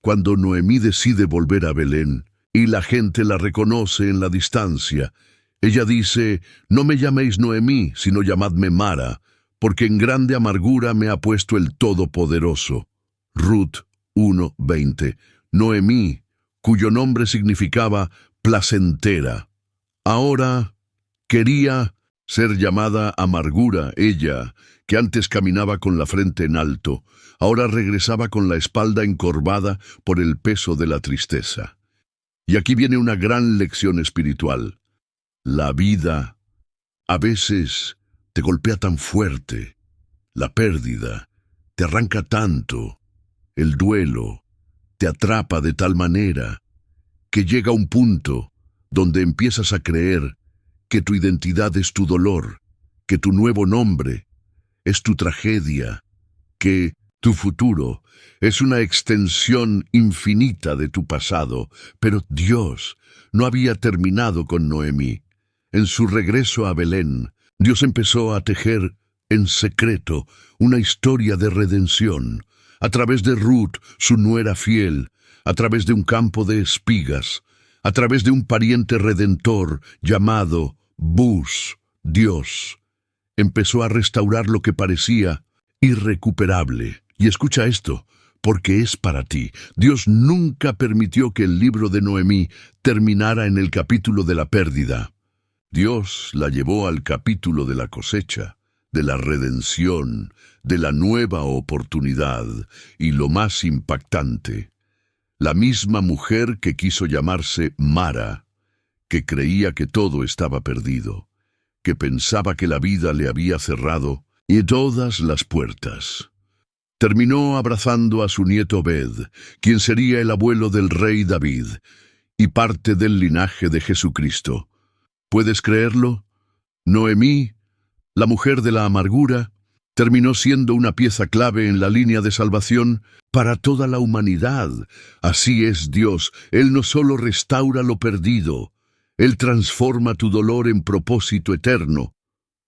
Speaker 2: Cuando Noemí decide volver a Belén, y la gente la reconoce en la distancia, ella dice: «No me llaméis Noemí, sino llamadme Mara, porque en grande amargura me ha puesto el Todopoderoso». Ruth 1:20. Noemí, cuyo nombre significaba placentera. Ahora quería ser llamada amargura. Ella, que antes caminaba con la frente en alto, ahora regresaba con la espalda encorvada por el peso de la tristeza. Y aquí viene una gran lección espiritual. La vida a veces te golpea tan fuerte, la pérdida te arranca tanto, el duelo te atrapa de tal manera que llega un punto donde empiezas a creer que tu identidad es tu dolor, que tu nuevo nombre es tu tragedia, que tu futuro es una extensión infinita de tu pasado. Pero Dios no había terminado con Noemí. En su regreso a Belén, Dios empezó a tejer en secreto una historia de redención, a través de Ruth, su nuera fiel, a través de un campo de espigas, a través de un pariente redentor llamado Buz, Dios. Empezó a restaurar lo que parecía irrecuperable. Y escucha esto, porque es para ti. Dios nunca permitió que el libro de Noemí terminara en el capítulo de la pérdida. Dios la llevó al capítulo de la cosecha, de la redención, de la nueva oportunidad, y lo más impactante, la misma mujer que quiso llamarse Mara, que creía que todo estaba perdido, que pensaba que la vida le había cerrado y todas las puertas. Terminó abrazando a su nieto Obed, quien sería el abuelo del rey David, y parte del linaje de Jesucristo. ¿Puedes creerlo? Noemí, la mujer de la amargura, terminó siendo una pieza clave en la línea de salvación para toda la humanidad. Así es Dios. Él no solo restaura lo perdido, Él transforma tu dolor en propósito eterno.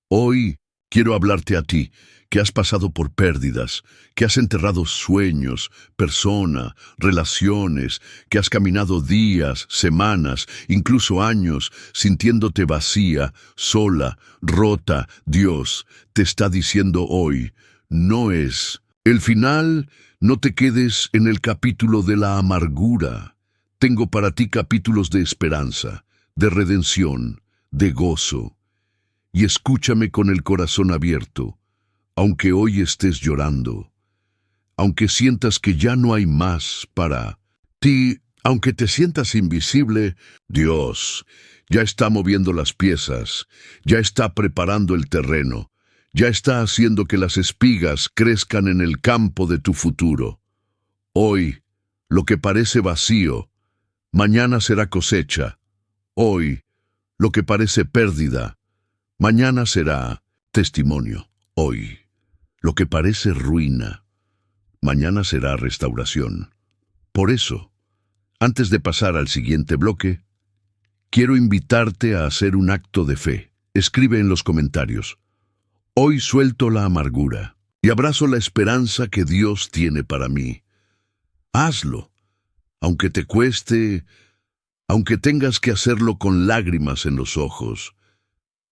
Speaker 2: Hoy quiero hablarte a ti, que has pasado por pérdidas, que has enterrado sueños, personas, relaciones, que has caminado días, semanas, incluso años, sintiéndote vacía, sola, rota. Dios te está diciendo hoy: no es el final. No te quedes en el capítulo de la amargura. Tengo para ti capítulos de esperanza, de redención, de gozo. Y escúchame con el corazón abierto. Aunque hoy estés llorando, aunque sientas que ya no hay más para ti, aunque te sientas invisible, Dios ya está moviendo las piezas, ya está preparando el terreno, ya está haciendo que las espigas crezcan en el campo de tu futuro. Hoy, lo que parece vacío, mañana será cosecha. Hoy, lo que parece pérdida, mañana será testimonio. Hoy, lo que parece ruina, mañana será restauración. Por eso, antes de pasar al siguiente bloque, quiero invitarte a hacer un acto de fe. Escribe en los comentarios: hoy suelto la amargura y abrazo la esperanza que Dios tiene para mí. Hazlo, aunque te cueste, aunque tengas que hacerlo con lágrimas en los ojos,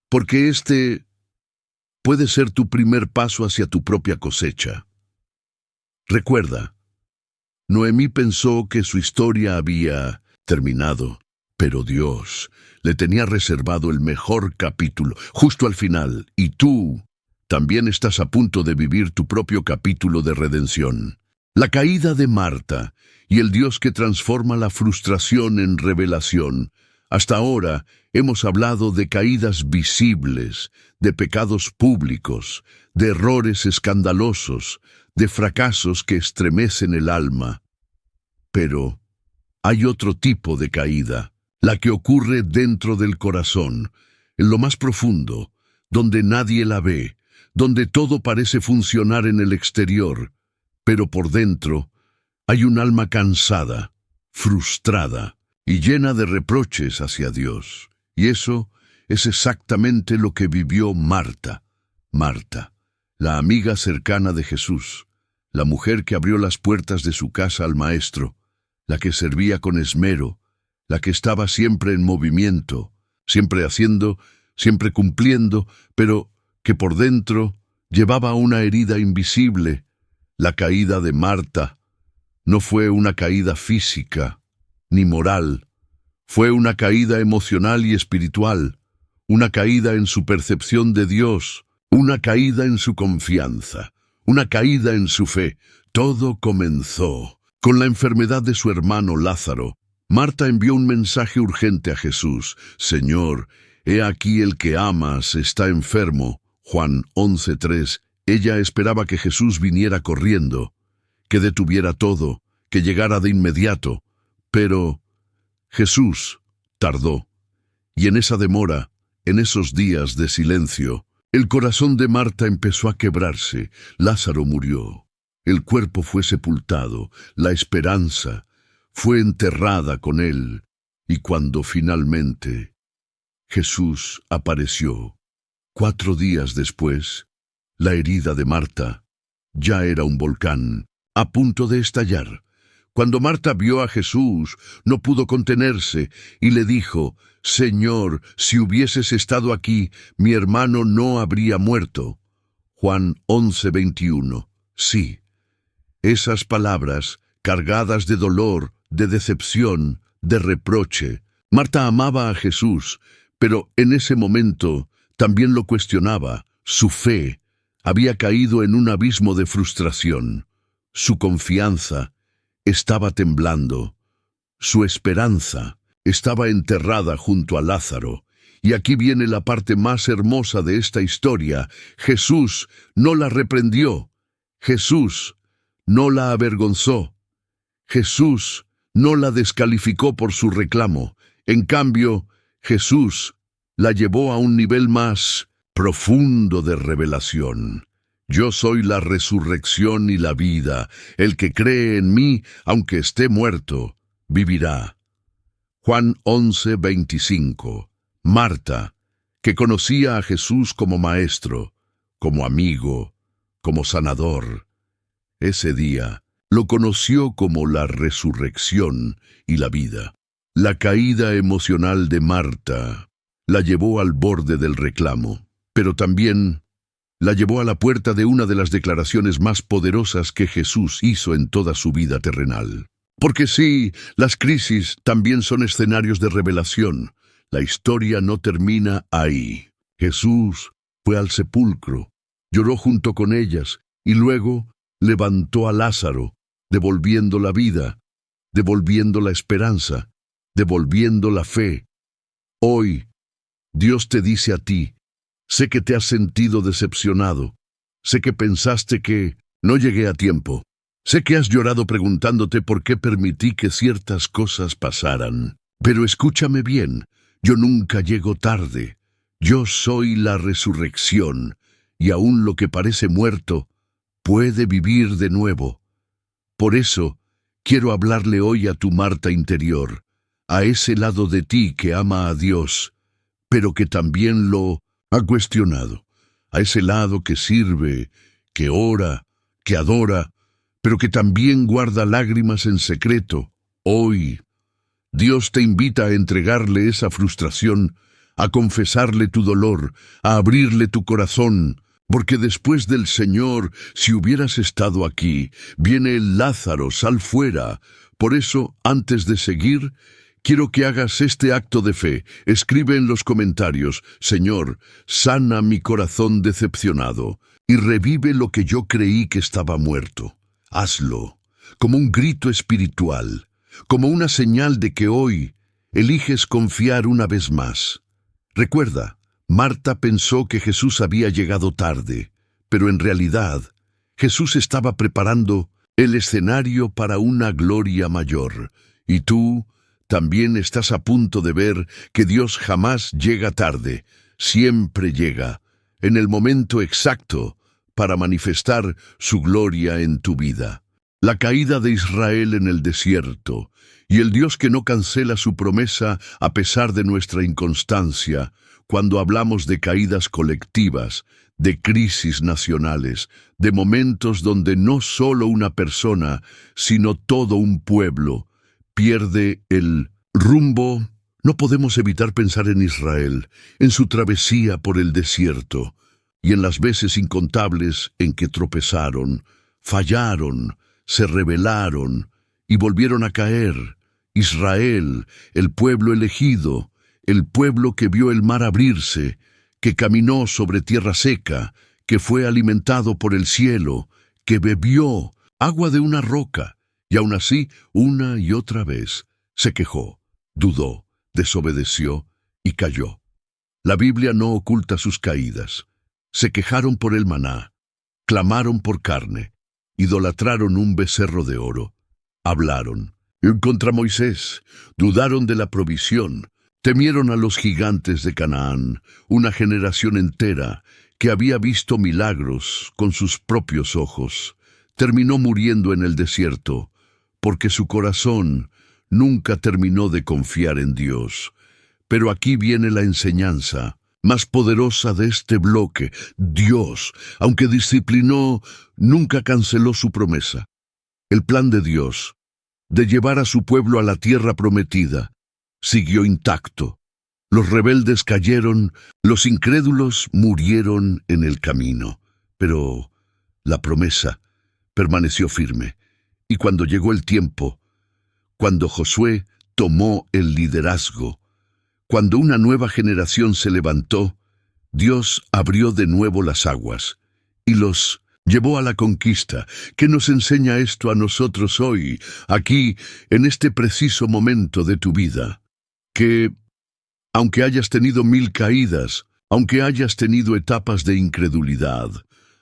Speaker 2: porque este puede ser tu primer paso hacia tu propia cosecha. Recuerda, Noemí pensó que su historia había terminado, pero Dios le tenía reservado el mejor capítulo, justo al final, y tú también estás a punto de vivir tu propio capítulo de redención. La caída de Marta y el Dios que transforma la frustración en revelación. Hasta ahora hemos hablado de caídas visibles, de pecados públicos, de errores escandalosos, de fracasos que estremecen el alma. Pero hay otro tipo de caída, la que ocurre dentro del corazón, en lo más profundo, donde nadie la ve, donde todo parece funcionar en el exterior, pero por dentro hay un alma cansada, frustrada y llena de reproches hacia Dios. Y eso es exactamente lo que vivió Marta. Marta, la amiga cercana de Jesús, la mujer que abrió las puertas de su casa al Maestro, la que servía con esmero, la que estaba siempre en movimiento, siempre haciendo, siempre cumpliendo, pero que por dentro llevaba una herida invisible. La caída de Marta no fue una caída física ni moral, fue una caída emocional y espiritual, una caída en su percepción de Dios, una caída en su confianza, una caída en su fe. Todo comenzó con la enfermedad de su hermano Lázaro. Marta envió un mensaje urgente a Jesús: Señor, he aquí el que amas está enfermo. Juan 11:3. Ella esperaba que Jesús viniera corriendo, que detuviera todo, que llegara de inmediato. Pero Jesús tardó, y en esa demora, en esos días de silencio, el corazón de Marta empezó a quebrarse. Lázaro murió, el cuerpo fue sepultado, la esperanza fue enterrada con él, y cuando finalmente Jesús apareció, 4 días después, la herida de Marta ya era un volcán, a punto de estallar. Cuando Marta vio a Jesús, no pudo contenerse y le dijo: Señor, si hubieses estado aquí, mi hermano no habría muerto. Juan 11:21. Sí, esas palabras, cargadas de dolor, de decepción, de reproche. Marta amaba a Jesús, pero en ese momento también lo cuestionaba. Su fe había caído en un abismo de frustración. Su confianza estaba temblando. Su esperanza estaba enterrada junto a Lázaro. Y aquí viene la parte más hermosa de esta historia. Jesús no la reprendió. Jesús no la avergonzó. Jesús no la descalificó por su reclamo. En cambio, Jesús la llevó a un nivel más profundo de revelación. Yo soy la resurrección y la vida. El que cree en mí, aunque esté muerto, vivirá. Juan 11:25. Marta, que conocía a Jesús como maestro, como amigo, como sanador, ese día lo conoció como la resurrección y la vida. La caída emocional de Marta la llevó al borde del reclamo, pero también la llevó a la puerta de una de las declaraciones más poderosas que Jesús hizo en toda su vida terrenal. Porque sí, las crisis también son escenarios de revelación. La historia no termina ahí. Jesús fue al sepulcro, lloró junto con ellas y luego levantó a Lázaro, devolviendo la vida, devolviendo la esperanza, devolviendo la fe. Hoy, Dios te dice a ti: sé que te has sentido decepcionado, sé que pensaste que no llegué a tiempo, Sé que has llorado preguntándote por qué permití que ciertas cosas pasaran. Pero escúchame bien, yo nunca llego tarde. Yo soy la resurrección, y aún lo que parece muerto puede vivir de nuevo. Por eso, quiero hablarle hoy a tu Marta interior, a ese lado de ti que ama a Dios, pero que también lo ha cuestionado, a ese lado que sirve, que ora, que adora, pero que también guarda lágrimas en secreto. Hoy, Dios te invita a entregarle esa frustración, a confesarle tu dolor, a abrirle tu corazón, porque después del Señor, si hubieras estado aquí, viene el Lázaro, sal fuera. Por eso, antes de seguir, quiero que hagas este acto de fe. Escribe en los comentarios: Señor, sana mi corazón decepcionado, y revive lo que yo creí que estaba muerto. Hazlo, como un grito espiritual, como una señal de que hoy eliges confiar una vez más. Recuerda, Marta pensó que Jesús había llegado tarde, pero en realidad, Jesús estaba preparando el escenario para una gloria mayor. Y tú también estás a punto de ver que Dios jamás llega tarde, siempre llega, en el momento exacto, para manifestar su gloria en tu vida. La caída de Israel en el desierto, y el Dios que no cancela su promesa a pesar de nuestra inconstancia, cuando hablamos de caídas colectivas, de crisis nacionales, de momentos donde no solo una persona, sino todo un pueblo pierde el rumbo, no podemos evitar pensar en Israel, en su travesía por el desierto, y en las veces incontables en que tropezaron, fallaron, se rebelaron y volvieron a caer. Israel, el pueblo elegido, el pueblo que vio el mar abrirse, que caminó sobre tierra seca, que fue alimentado por el cielo, que bebió agua de una roca, y aún así, una y otra vez, se quejó, dudó, desobedeció y cayó. La Biblia no oculta sus caídas. Se quejaron por el maná, clamaron por carne, idolatraron un becerro de oro, hablaron contra Moisés, dudaron de la provisión, temieron a los gigantes de Canaán, una generación entera que había visto milagros con sus propios ojos. Terminó muriendo en el desierto, porque su corazón nunca terminó de confiar en Dios. Pero aquí viene la enseñanza más poderosa de este bloque. Dios, aunque disciplinó, nunca canceló su promesa. El plan de Dios, de llevar a su pueblo a la tierra prometida, siguió intacto. Los rebeldes cayeron, los incrédulos murieron en el camino, pero la promesa permaneció firme. Y cuando llegó el tiempo, cuando Josué tomó el liderazgo, cuando una nueva generación se levantó, Dios abrió de nuevo las aguas y los llevó a la conquista. ¿Qué nos enseña esto a nosotros hoy, aquí, en este preciso momento de tu vida? Que, aunque hayas tenido 1000 caídas, aunque hayas tenido etapas de incredulidad,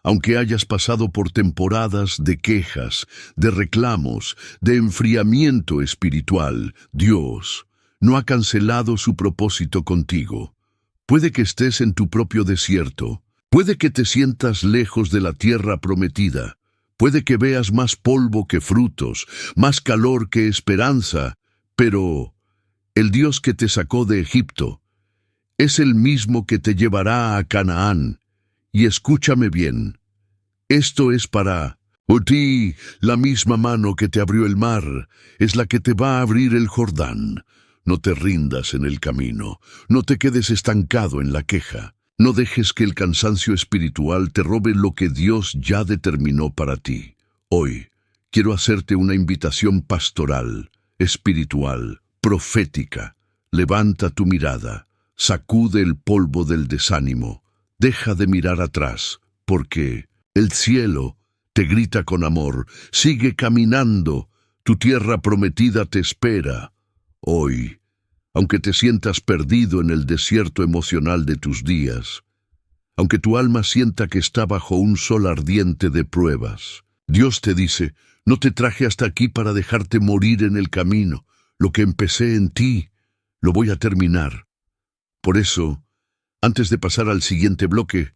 Speaker 2: aunque hayas pasado por temporadas de quejas, de reclamos, de enfriamiento espiritual, Dios no ha cancelado su propósito contigo. Puede que estés en tu propio desierto, puede que te sientas lejos de la tierra prometida, puede que veas más polvo que frutos, más calor que esperanza, pero el Dios que te sacó de Egipto es el mismo que te llevará a Canaán. Y escúchame bien, esto es para ti. La misma mano que te abrió el mar es la que te va a abrir el Jordán. No te rindas en el camino, no te quedes estancado en la queja, no dejes que el cansancio espiritual te robe lo que Dios ya determinó para ti. Hoy quiero hacerte una invitación pastoral, espiritual, profética. Levanta tu mirada, sacude el polvo del desánimo, deja de mirar atrás, porque el cielo te grita con amor, sigue caminando, tu tierra prometida te espera. Hoy, aunque te sientas perdido en el desierto emocional de tus días, aunque tu alma sienta que está bajo un sol ardiente de pruebas, Dios te dice, no te traje hasta aquí para dejarte morir en el camino. Lo que empecé en ti, lo voy a terminar. Por eso, antes de pasar al siguiente bloque,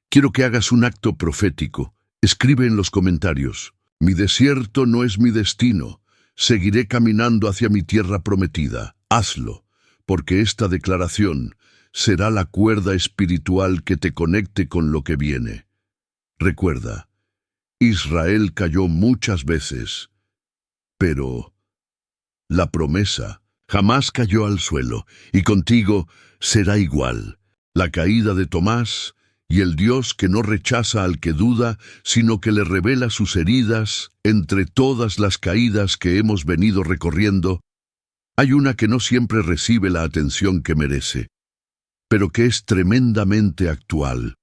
Speaker 2: quiero que hagas un acto profético. Escribe en los comentarios, mi desierto no es mi destino. Seguiré caminando hacia mi tierra prometida. Hazlo, porque esta declaración será la cuerda espiritual que te conecte con lo que viene. Recuerda, Israel cayó muchas veces, pero la promesa jamás cayó al suelo, y contigo será igual. La caída de Tomás y el Dios que no rechaza al que duda, sino que le revela sus heridas. Entre todas las caídas que hemos venido recorriendo, hay una que no siempre recibe la atención que merece, pero que es tremendamente actual,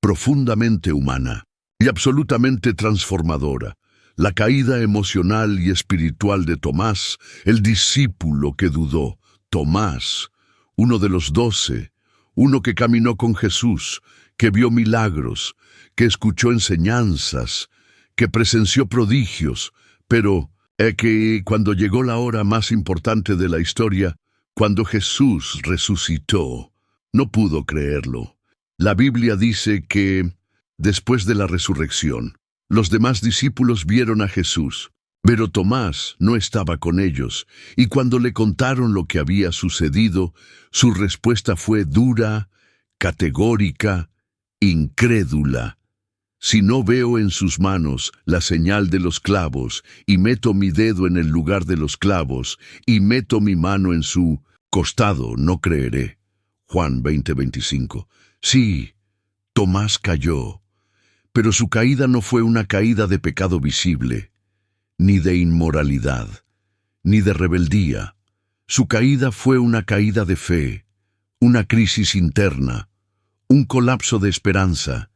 Speaker 2: profundamente humana y absolutamente transformadora. La caída emocional y espiritual de Tomás, el discípulo que dudó. Tomás, uno de los 12, uno que caminó con Jesús, que vio milagros, que escuchó enseñanzas, que presenció prodigios, pero que cuando llegó la hora más importante de la historia, cuando Jesús resucitó, no pudo creerlo. La Biblia dice que, después de la resurrección, los demás discípulos vieron a Jesús, pero Tomás no estaba con ellos, y cuando le contaron lo que había sucedido, su respuesta fue dura, categórica, incrédula. Si no veo en sus manos la señal de los clavos, y meto mi dedo en el lugar de los clavos, y meto mi mano en su costado, no creeré. Juan 20:25. Sí, Tomás cayó, pero su caída no fue una caída de pecado visible, ni de inmoralidad, ni de rebeldía. Su caída fue una caída de fe, una crisis interna, un colapso de esperanza.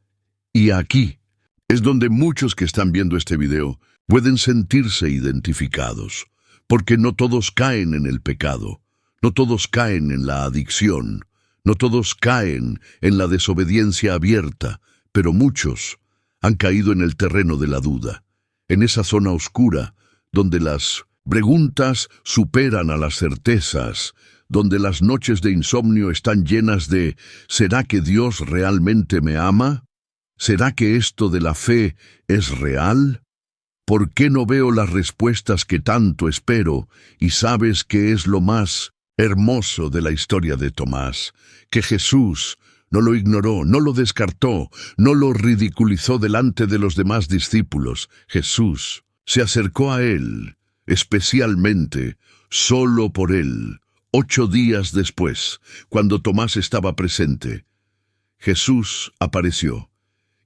Speaker 2: Y aquí es donde muchos que están viendo este video pueden sentirse identificados, porque no todos caen en el pecado, no todos caen en la adicción, no todos caen en la desobediencia abierta, pero muchos han caído en el terreno de la duda, en esa zona oscura donde las preguntas superan a las certezas, donde las noches de insomnio están llenas de ¿será que Dios realmente me ama? ¿Será que esto de la fe es real? ¿Por qué no veo las respuestas que tanto espero? Y sabes que es lo más hermoso de la historia de Tomás, que Jesús no lo ignoró, no lo descartó, no lo ridiculizó delante de los demás discípulos. Jesús se acercó a él, especialmente, solo por él. 8 días después, cuando Tomás estaba presente, Jesús apareció,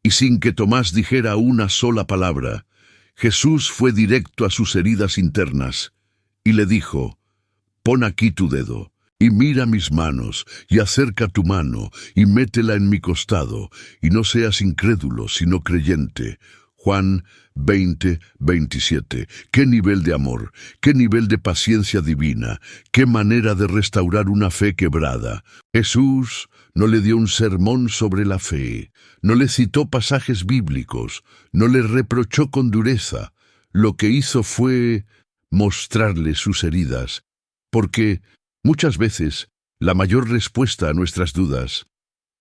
Speaker 2: y sin que Tomás dijera una sola palabra, Jesús fue directo a sus heridas internas, y le dijo, «Pon aquí tu dedo, y mira mis manos, y acerca tu mano, y métela en mi costado, y no seas incrédulo, sino creyente». Juan 20:27. ¡Qué nivel de amor! ¡Qué nivel de paciencia divina! ¡Qué manera de restaurar una fe quebrada! Jesús no le dio un sermón sobre la fe, no le citó pasajes bíblicos, no le reprochó con dureza. Lo que hizo fue mostrarle sus heridas, porque muchas veces la mayor respuesta a nuestras dudas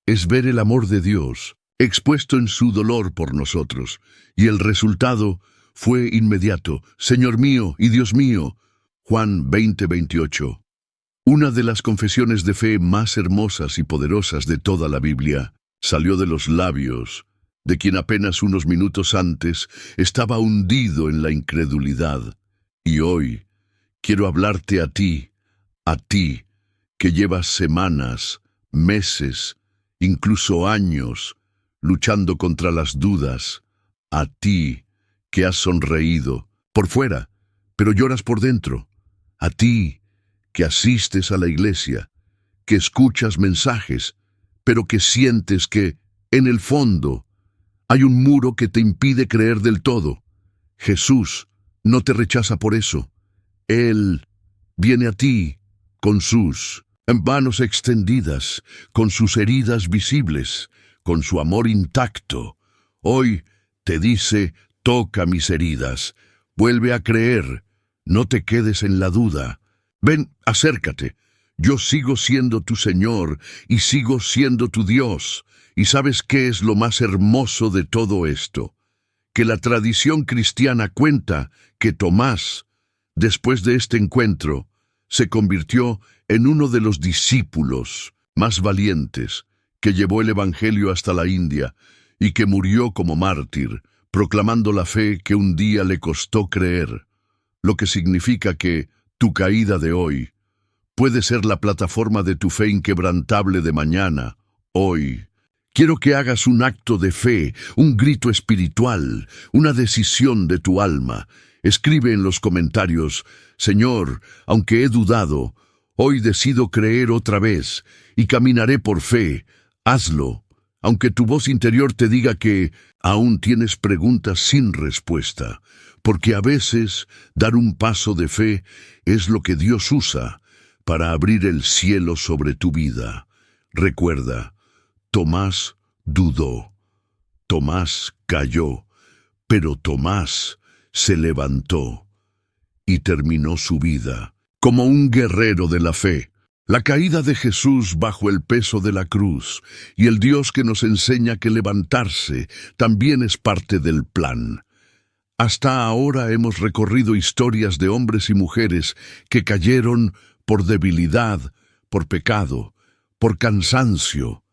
Speaker 2: es ver el amor de Dios expuesto en su dolor por nosotros, y el resultado fue inmediato. Señor mío y Dios mío. Juan 20:28. Una de las confesiones de fe más hermosas y poderosas de toda la Biblia salió de los labios de quien apenas unos minutos antes estaba hundido en la incredulidad. Y hoy quiero hablarte a ti, que llevas semanas, meses, incluso años, luchando contra las dudas, a ti que has sonreído por fuera, pero lloras por dentro, a ti que asistes a la iglesia, que escuchas mensajes, pero que sientes que, en el fondo, hay un muro que te impide creer del todo. Jesús no te rechaza por eso. Él viene a ti con sus manos extendidas, con sus heridas visibles, con su amor intacto. Hoy te dice, toca mis heridas. Vuelve a creer, no te quedes en la duda. Ven, acércate. Yo sigo siendo tu Señor y sigo siendo tu Dios. ¿Y sabes qué es lo más hermoso de todo esto? Que la tradición cristiana cuenta que Tomás, después de este encuentro, se convirtió en uno de los discípulos más valientes, que llevó el Evangelio hasta la India y que murió como mártir, proclamando la fe que un día le costó creer, lo que significa que tu caída de hoy puede ser la plataforma de tu fe inquebrantable de mañana, hoy. Quiero que hagas un acto de fe, un grito espiritual, una decisión de tu alma. Escribe en los comentarios: Señor, aunque he dudado, hoy decido creer otra vez y caminaré por fe. Hazlo, aunque tu voz interior te diga que aún tienes preguntas sin respuesta, porque a veces dar un paso de fe es lo que Dios usa para abrir el cielo sobre tu vida. Recuerda, Tomás dudó, Tomás cayó, pero Tomás se levantó y terminó su vida como un guerrero de la fe. La caída de Jesús bajo el peso de la cruz y el Dios que nos enseña que levantarse también es parte del plan. Hasta ahora hemos recorrido historias de hombres y mujeres que cayeron por debilidad, por pecado, por cansancio,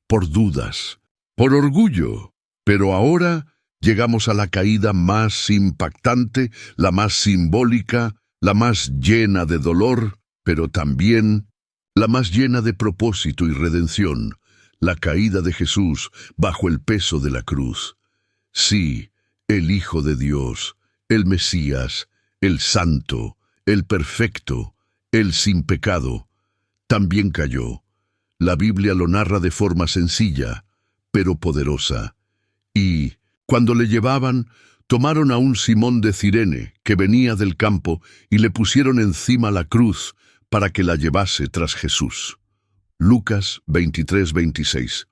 Speaker 2: por dudas, por orgullo. Pero ahora llegamos a la caída más impactante, la más simbólica, la más llena de dolor, pero también la más llena de propósito y redención, la caída de Jesús bajo el peso de la cruz. Sí, el Hijo de Dios, el Mesías, el Santo, el Perfecto, el sin pecado, también cayó. La Biblia lo narra de forma sencilla, pero poderosa. Y, cuando le llevaban, tomaron a un Simón de Cirene, que venía del campo, y le pusieron encima la cruz, para que la llevase tras Jesús. Lucas 23:26.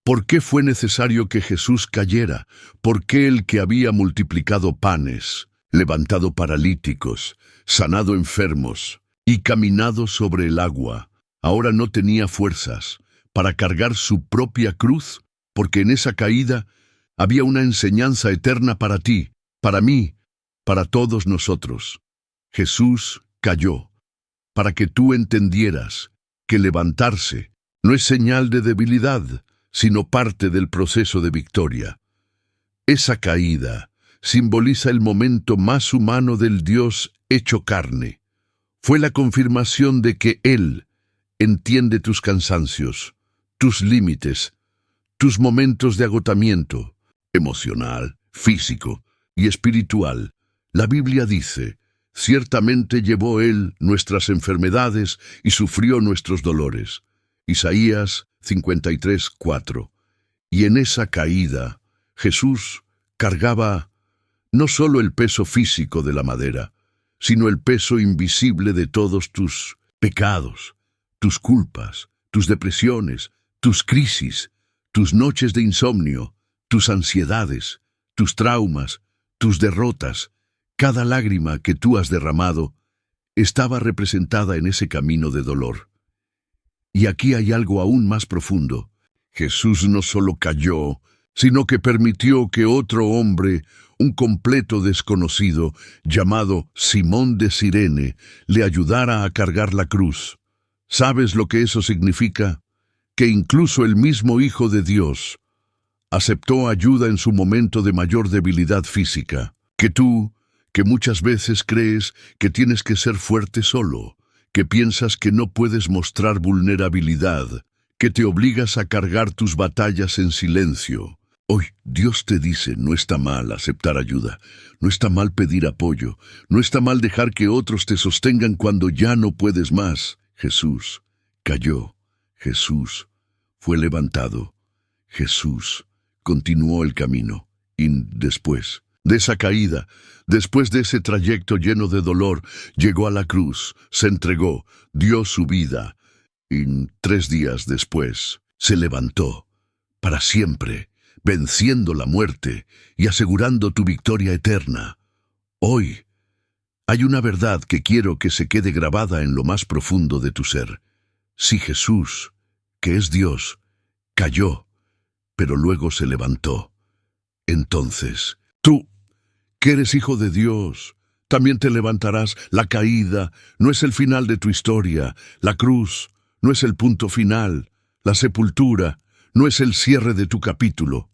Speaker 2: ¿Por qué fue necesario que Jesús cayera? ¿Por qué el que había multiplicado panes, levantado paralíticos, sanado enfermos y caminado sobre el agua, ahora no tenía fuerzas para cargar su propia cruz? Porque en esa caída había una enseñanza eterna para ti, para mí, para todos nosotros. Jesús cayó para que tú entendieras que levantarse no es señal de debilidad, sino parte del proceso de victoria. Esa caída simboliza el momento más humano del Dios hecho carne. Fue la confirmación de que Él entiende tus cansancios, tus límites, tus momentos de agotamiento emocional, físico y espiritual. La Biblia dice: ciertamente llevó Él nuestras enfermedades y sufrió nuestros dolores. Isaías 53:4. Y en esa caída, Jesús cargaba no solo el peso físico de la madera, sino el peso invisible de todos tus pecados, tus culpas, tus depresiones, tus crisis, tus noches de insomnio, tus ansiedades, tus traumas, tus derrotas. Cada lágrima que tú has derramado estaba representada en ese camino de dolor. Y aquí hay algo aún más profundo. Jesús no solo cayó, sino que permitió que otro hombre, un completo desconocido, llamado Simón de Cirene, le ayudara a cargar la cruz. ¿Sabes lo que eso significa? Que incluso el mismo Hijo de Dios aceptó ayuda en su momento de mayor debilidad física. Que tú, que muchas veces crees que tienes que ser fuerte solo, que piensas que no puedes mostrar vulnerabilidad, que te obligas a cargar tus batallas en silencio. Hoy Dios te dice: no está mal aceptar ayuda, no está mal pedir apoyo, no está mal dejar que otros te sostengan cuando ya no puedes más. Jesús cayó, Jesús fue levantado, Jesús continuó el camino. Y después de esa caída, después de ese trayecto lleno de dolor, llegó a la cruz, se entregó, dio su vida, y 3 días después se levantó para siempre, venciendo la muerte y asegurando tu victoria eterna. Hoy hay una verdad que quiero que se quede grabada en lo más profundo de tu ser. Si Jesús, que es Dios, cayó, pero luego se levantó, entonces tú, que eres hijo de Dios, también te levantarás. La caída no es el final de tu historia, la cruz no es el punto final, la sepultura no es el cierre de tu capítulo.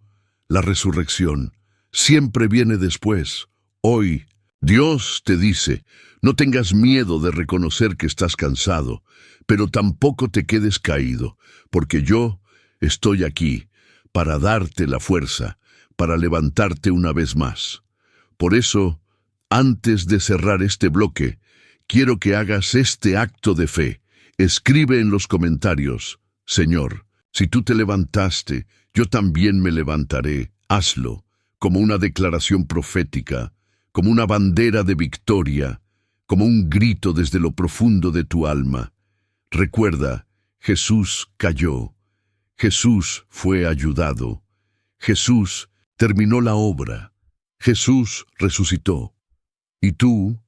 Speaker 2: La resurrección siempre viene después. Hoy, Dios te dice, no tengas miedo de reconocer que estás cansado, pero tampoco te quedes caído, porque yo estoy aquí para darte la fuerza, para levantarte una vez más. Por eso, antes de cerrar este bloque, quiero que hagas este acto de fe. Escribe en los comentarios, Señor, si tú te levantaste, yo también me levantaré. Hazlo como una declaración profética, como una bandera de victoria, como un grito desde lo profundo de tu alma. Recuerda, Jesús cayó, Jesús fue ayudado, Jesús terminó la obra, Jesús resucitó. Y tú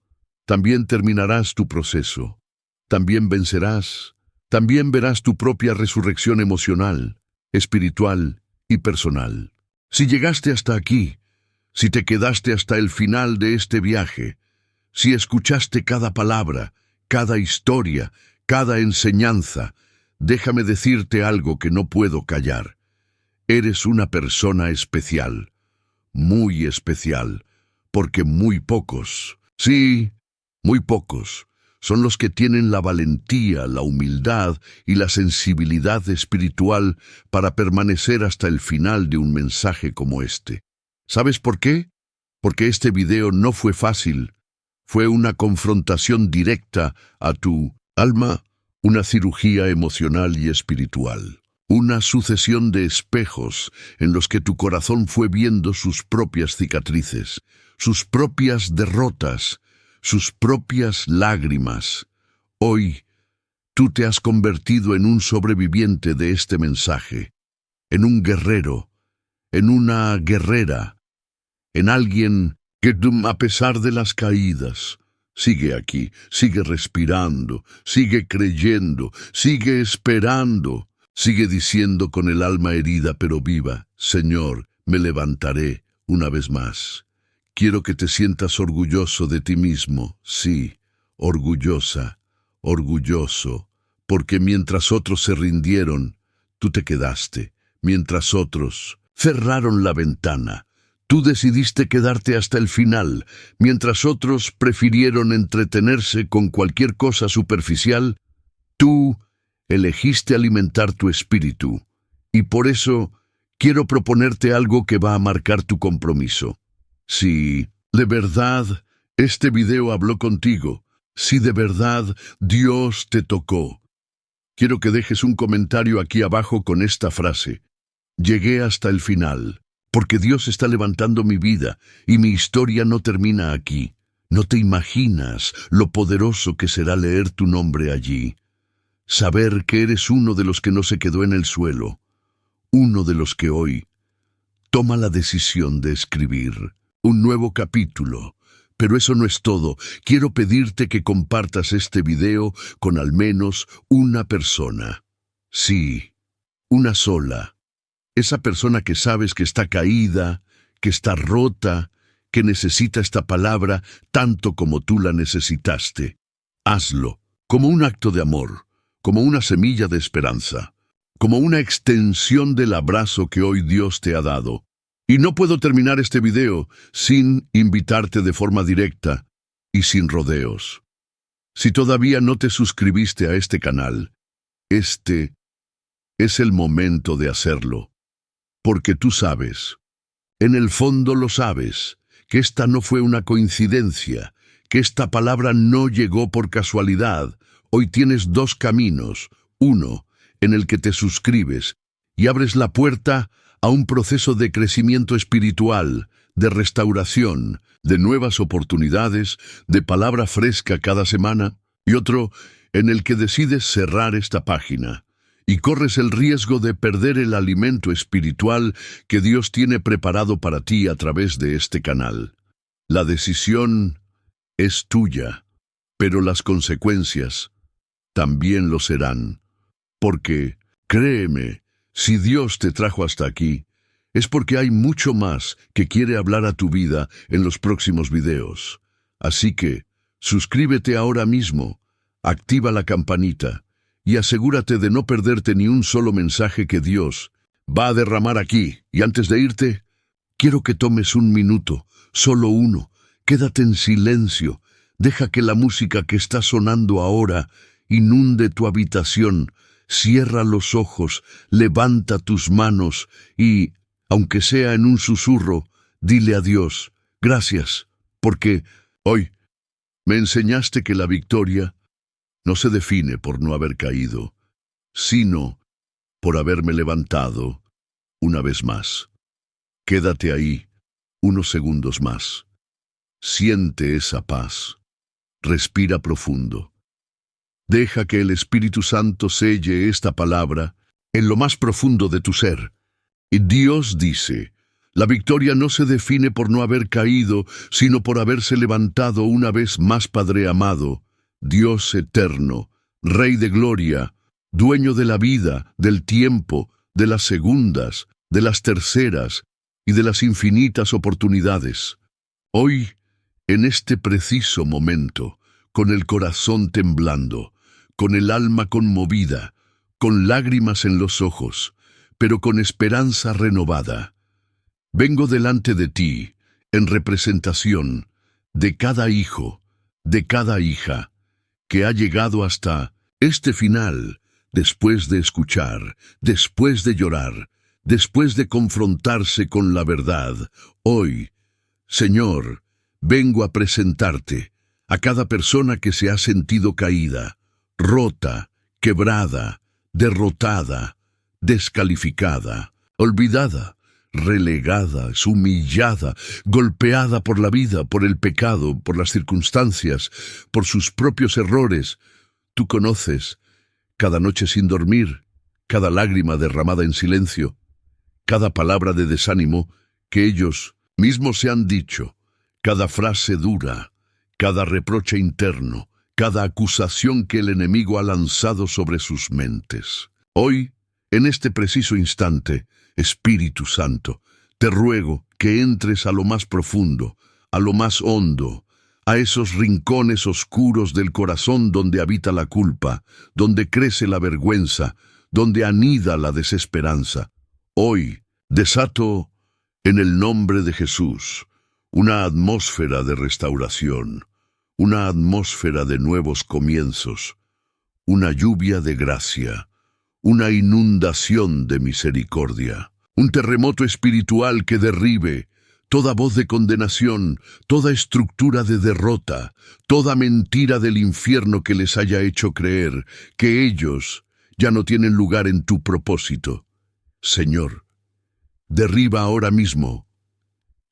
Speaker 2: también terminarás tu proceso, también vencerás, también verás tu propia resurrección emocional, espiritual y personal. Si llegaste hasta aquí, si te quedaste hasta el final de este viaje, si escuchaste cada palabra, cada historia, cada enseñanza, déjame decirte algo que no puedo callar. Eres una persona especial, muy especial, porque muy pocos, sí, muy pocos, son los que tienen la valentía, la humildad y la sensibilidad espiritual para permanecer hasta el final de un mensaje como este. ¿Sabes por qué? Porque este video no fue fácil. Fue una confrontación directa a tu alma, una cirugía emocional y espiritual. Una sucesión de espejos en los que tu corazón fue viendo sus propias cicatrices, sus propias derrotas, sus propias lágrimas. Hoy, tú te has convertido en un sobreviviente de este mensaje, en un guerrero, en una guerrera, en alguien que, a pesar de las caídas, sigue aquí, sigue respirando, sigue creyendo, sigue esperando, sigue diciendo con el alma herida pero viva, Señor, me levantaré una vez más. Quiero que te sientas orgulloso de ti mismo, sí, orgullosa, orgulloso, porque mientras otros se rindieron, tú te quedaste, mientras otros cerraron la ventana, tú decidiste quedarte hasta el final, mientras otros prefirieron entretenerse con cualquier cosa superficial, tú elegiste alimentar tu espíritu, y por eso quiero proponerte algo que va a marcar tu compromiso. Si de verdad este video habló contigo, si de verdad Dios te tocó, quiero que dejes un comentario aquí abajo con esta frase: llegué hasta el final, porque Dios está levantando mi vida y mi historia no termina aquí. No te imaginas lo poderoso que será leer tu nombre allí. Saber que eres uno de los que no se quedó en el suelo, uno de los que hoy toma la decisión de escribir un nuevo capítulo. Pero eso no es todo. Quiero pedirte que compartas este video con al menos una persona. Sí, una sola. Esa persona que sabes que está caída, que está rota, que necesita esta palabra tanto como tú la necesitaste. Hazlo, como un acto de amor, como una semilla de esperanza, como una extensión del abrazo que hoy Dios te ha dado. Y no puedo terminar este video sin invitarte de forma directa y sin rodeos. Si todavía no te suscribiste a este canal, este es el momento de hacerlo. Porque tú sabes, en el fondo lo sabes, que esta no fue una coincidencia, que esta palabra no llegó por casualidad. Hoy tienes dos caminos, uno en el que te suscribes y abres la puerta a un proceso de crecimiento espiritual, de restauración, de nuevas oportunidades, de palabra fresca cada semana, y otro en el que decides cerrar esta página y corres el riesgo de perder el alimento espiritual que Dios tiene preparado para ti a través de este canal. La decisión es tuya, pero las consecuencias también lo serán. Porque, créeme, si Dios te trajo hasta aquí, es porque hay mucho más que quiere hablar a tu vida en los próximos videos. Así que, suscríbete ahora mismo, activa la campanita y asegúrate de no perderte ni un solo mensaje que Dios va a derramar aquí. Y antes de irte, quiero que tomes un minuto, solo uno. Quédate en silencio. Deja que la música que está sonando ahora inunde tu habitación. Cierra los ojos, levanta tus manos y, aunque sea en un susurro, dile a Dios, gracias, porque hoy me enseñaste que la victoria no se define por no haber caído, sino por haberme levantado una vez más. Quédate ahí unos segundos más. Siente esa paz. Respira profundo. Deja que el Espíritu Santo selle esta palabra en lo más profundo de tu ser. Y Dios dice, la victoria no se define por no haber caído, sino por haberse levantado una vez más, Padre amado, Dios eterno, Rey de gloria, dueño de la vida, del tiempo, de las segundas, de las terceras y de las infinitas oportunidades. Hoy, en este preciso momento, con el corazón temblando, con el alma conmovida, con lágrimas en los ojos, pero con esperanza renovada, vengo delante de ti en representación de cada hijo, de cada hija, que ha llegado hasta este final, después de escuchar, después de llorar, después de confrontarse con la verdad. Hoy, Señor, vengo a presentarte a cada persona que se ha sentido caída, rota, quebrada, derrotada, descalificada, olvidada, relegada, humillada, golpeada por la vida, por el pecado, por las circunstancias, por sus propios errores. Tú conoces cada noche sin dormir, cada lágrima derramada en silencio, cada palabra de desánimo que ellos mismos se han dicho, cada frase dura, cada reproche interno, cada acusación que el enemigo ha lanzado sobre sus mentes. Hoy, en este preciso instante, Espíritu Santo, te ruego que entres a lo más profundo, a lo más hondo, a esos rincones oscuros del corazón donde habita la culpa, donde crece la vergüenza, donde anida la desesperanza. Hoy desato, en el nombre de Jesús, una atmósfera de restauración, una atmósfera de nuevos comienzos, una lluvia de gracia, una inundación de misericordia, un terremoto espiritual que derribe toda voz de condenación, toda estructura de derrota, toda mentira del infierno que les haya hecho creer que ellos ya no tienen lugar en tu propósito. Señor, derriba ahora mismo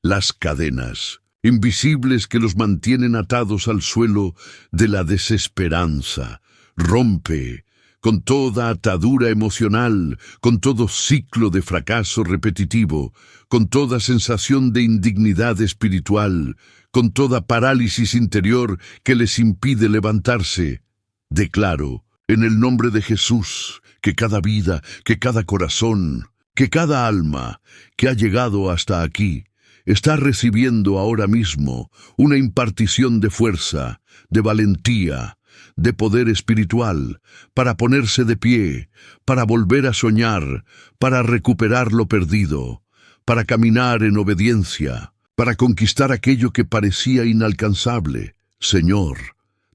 Speaker 2: las cadenas invisibles que los mantienen atados al suelo de la desesperanza. Rompe con toda atadura emocional, con todo ciclo de fracaso repetitivo, con toda sensación de indignidad espiritual, con toda parálisis interior que les impide levantarse. Declaro, en el nombre de Jesús, que cada vida, que cada corazón, que cada alma que ha llegado hasta aquí, está recibiendo ahora mismo una impartición de fuerza, de valentía, de poder espiritual, para ponerse de pie, para volver a soñar, para recuperar lo perdido, para caminar en obediencia, para conquistar aquello que parecía inalcanzable. Señor,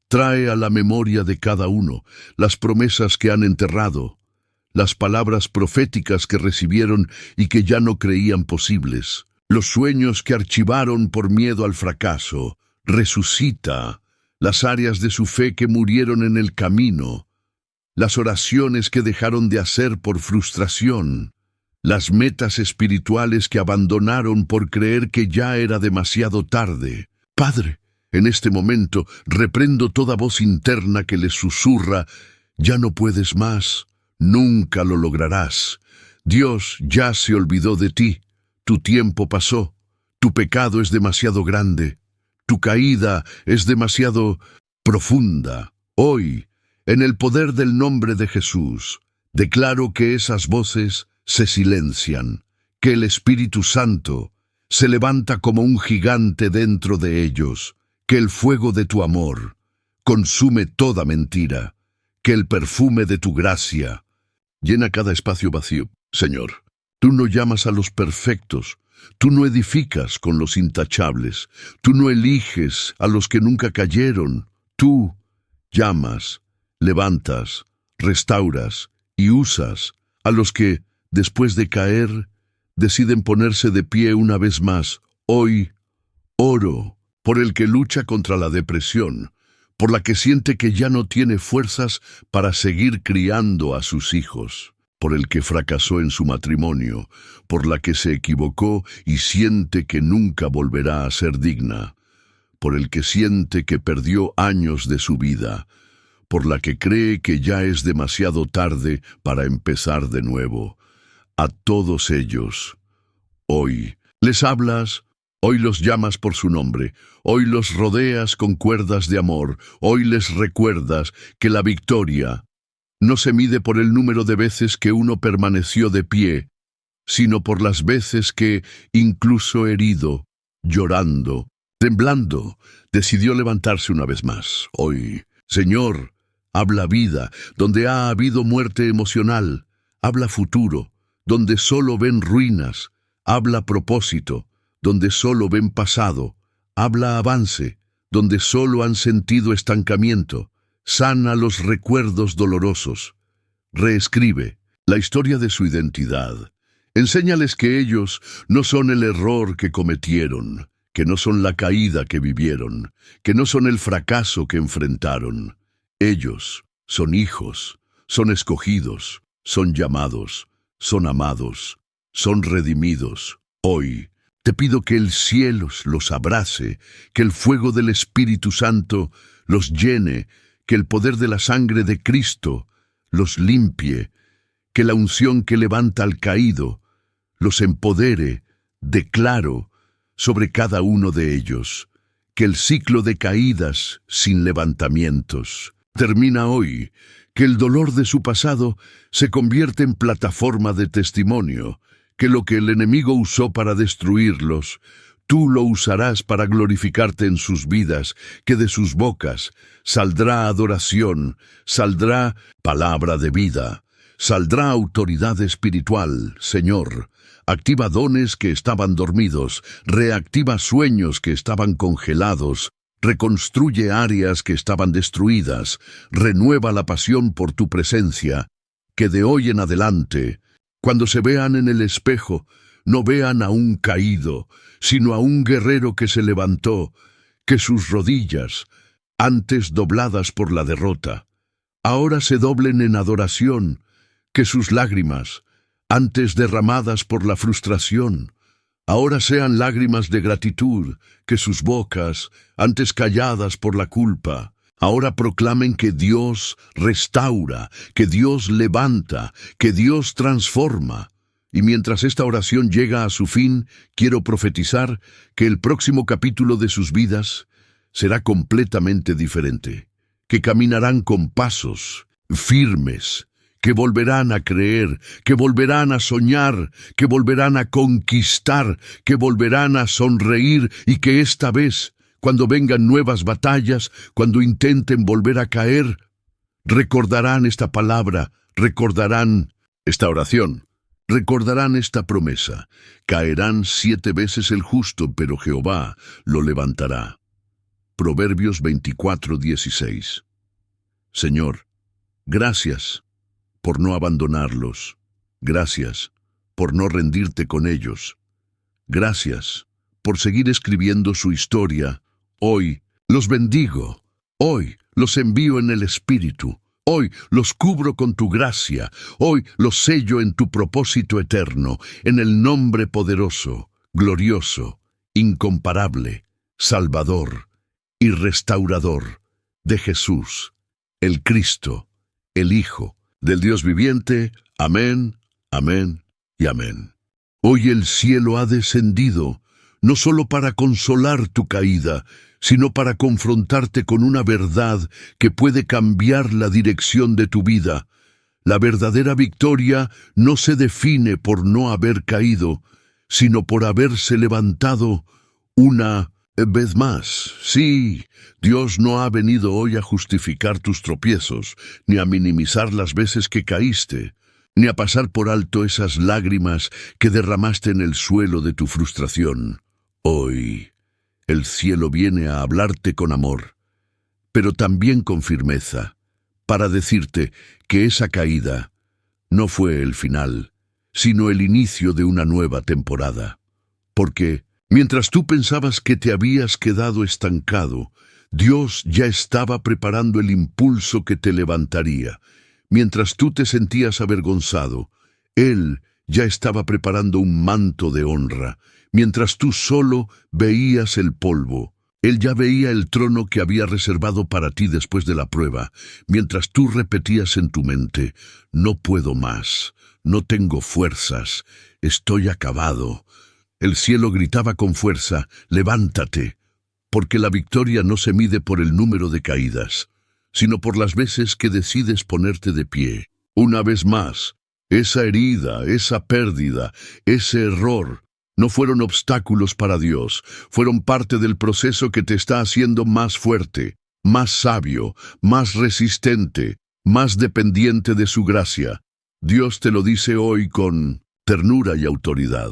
Speaker 2: trae a la memoria de cada uno las promesas que han enterrado, las palabras proféticas que recibieron y que ya no creían posibles, los sueños que archivaron por miedo al fracaso. Resucita las áreas de su fe que murieron en el camino, las oraciones que dejaron de hacer por frustración, las metas espirituales que abandonaron por creer que ya era demasiado tarde. Padre, en este momento reprendo toda voz interna que les susurra, ya no puedes más, Nunca lo lograrás. Dios ya se olvidó de ti. Tu tiempo pasó. Tu pecado es demasiado grande. Tu caída es demasiado profunda. Hoy, en el poder del nombre de Jesús, declaro que esas voces se silencian, que el Espíritu Santo se levanta como un gigante dentro de ellos, que el fuego de tu amor consume toda mentira, que el perfume de tu gracia llena cada espacio vacío. Señor, tú no llamas a los perfectos, tú no edificas con los intachables, tú no eliges a los que nunca cayeron, tú llamas, levantas, restauras y usas a los que, después de caer, deciden ponerse de pie una vez más. Hoy oro por el que lucha contra la depresión, por la que siente que ya no tiene fuerzas para seguir criando a sus hijos, por el que fracasó en su matrimonio, por la que se equivocó y siente que nunca volverá a ser digna, por el que siente que perdió años de su vida, por la que cree que ya es demasiado tarde para empezar de nuevo. A todos ellos, hoy les hablas, hoy los llamas por su nombre, hoy los rodeas con cuerdas de amor, hoy les recuerdas que la victoria no se mide por el número de veces que uno permaneció de pie, sino por las veces que, incluso herido, llorando, temblando, decidió levantarse una vez más. Hoy, Señor, habla vida donde ha habido muerte emocional, habla futuro donde solo ven ruinas, habla propósito donde solo ven pasado, habla avance donde solo han sentido estancamiento, sana los recuerdos dolorosos, reescribe la historia de su identidad. Enséñales que ellos no son el error que cometieron, que no son la caída que vivieron, que no son el fracaso que enfrentaron. Ellos son hijos, son escogidos, son llamados, son amados, son redimidos. Hoy te pido que el cielo los abrace, que el fuego del Espíritu Santo los llene, que el poder de la sangre de Cristo los limpie, que la unción que levanta al caído los empodere. Declaro sobre cada uno de ellos que el ciclo de caídas sin levantamientos termina hoy, que el dolor de su pasado se convierte en plataforma de testimonio, que lo que el enemigo usó para destruirlos, tú lo usarás para glorificarte en sus vidas, que de sus bocas saldrá adoración, saldrá palabra de vida, saldrá autoridad espiritual. Señor, activa dones que estaban dormidos, reactiva sueños que estaban congelados, reconstruye áreas que estaban destruidas, renueva la pasión por tu presencia, que de hoy en adelante, cuando se vean en el espejo, no vean a un caído, sino a un guerrero que se levantó, que sus rodillas, antes dobladas por la derrota, ahora se doblen en adoración, que sus lágrimas, antes derramadas por la frustración, ahora sean lágrimas de gratitud, que sus bocas, antes calladas por la culpa, ahora proclamen que Dios restaura, que Dios levanta, que Dios transforma. Y mientras esta oración llega a su fin, quiero profetizar que el próximo capítulo de sus vidas será completamente diferente, que caminarán con pasos firmes, que volverán a creer, que volverán a soñar, que volverán a conquistar, que volverán a sonreír y que esta vez, cuando vengan nuevas batallas, cuando intenten volver a caer, recordarán esta palabra, recordarán esta oración, recordarán esta promesa. Caerán 7 veces el justo, pero Jehová lo levantará. Proverbios 24:16. Señor, gracias por no abandonarlos. Gracias por no rendirte con ellos. Gracias por seguir escribiendo su historia. Hoy los bendigo. Hoy los envío en el Espíritu. Hoy los cubro con tu gracia. Hoy los sello en tu propósito eterno, en el nombre poderoso, glorioso, incomparable, salvador y restaurador de Jesús, el Cristo, el Hijo del Dios viviente. Amén, amén y amén. Hoy el cielo ha descendido, no solo para consolar tu caída, sino para confrontarte con una verdad que puede cambiar la dirección de tu vida. La verdadera victoria no se define por no haber caído, sino por haberse levantado una vez más. Sí, Dios no ha venido hoy a justificar tus tropiezos, ni a minimizar las veces que caíste, ni a pasar por alto esas lágrimas que derramaste en el suelo de tu frustración. Hoy, el cielo viene a hablarte con amor, pero también con firmeza, para decirte que esa caída no fue el final, sino el inicio de una nueva temporada. Porque, mientras tú pensabas que te habías quedado estancado, Dios ya estaba preparando el impulso que te levantaría. Mientras tú te sentías avergonzado, Él ya estaba preparando un manto de honra. Mientras tú solo veías el polvo, Él ya veía el trono que había reservado para ti después de la prueba. Mientras tú repetías en tu mente, no puedo más, no tengo fuerzas, estoy acabado, el cielo gritaba con fuerza, levántate, porque la victoria no se mide por el número de caídas, sino por las veces que decides ponerte de pie. Una vez más, esa herida, esa pérdida, ese error, no fueron obstáculos para Dios, fueron parte del proceso que te está haciendo más fuerte, más sabio, más resistente, más dependiente de su gracia. Dios te lo dice hoy con ternura y autoridad.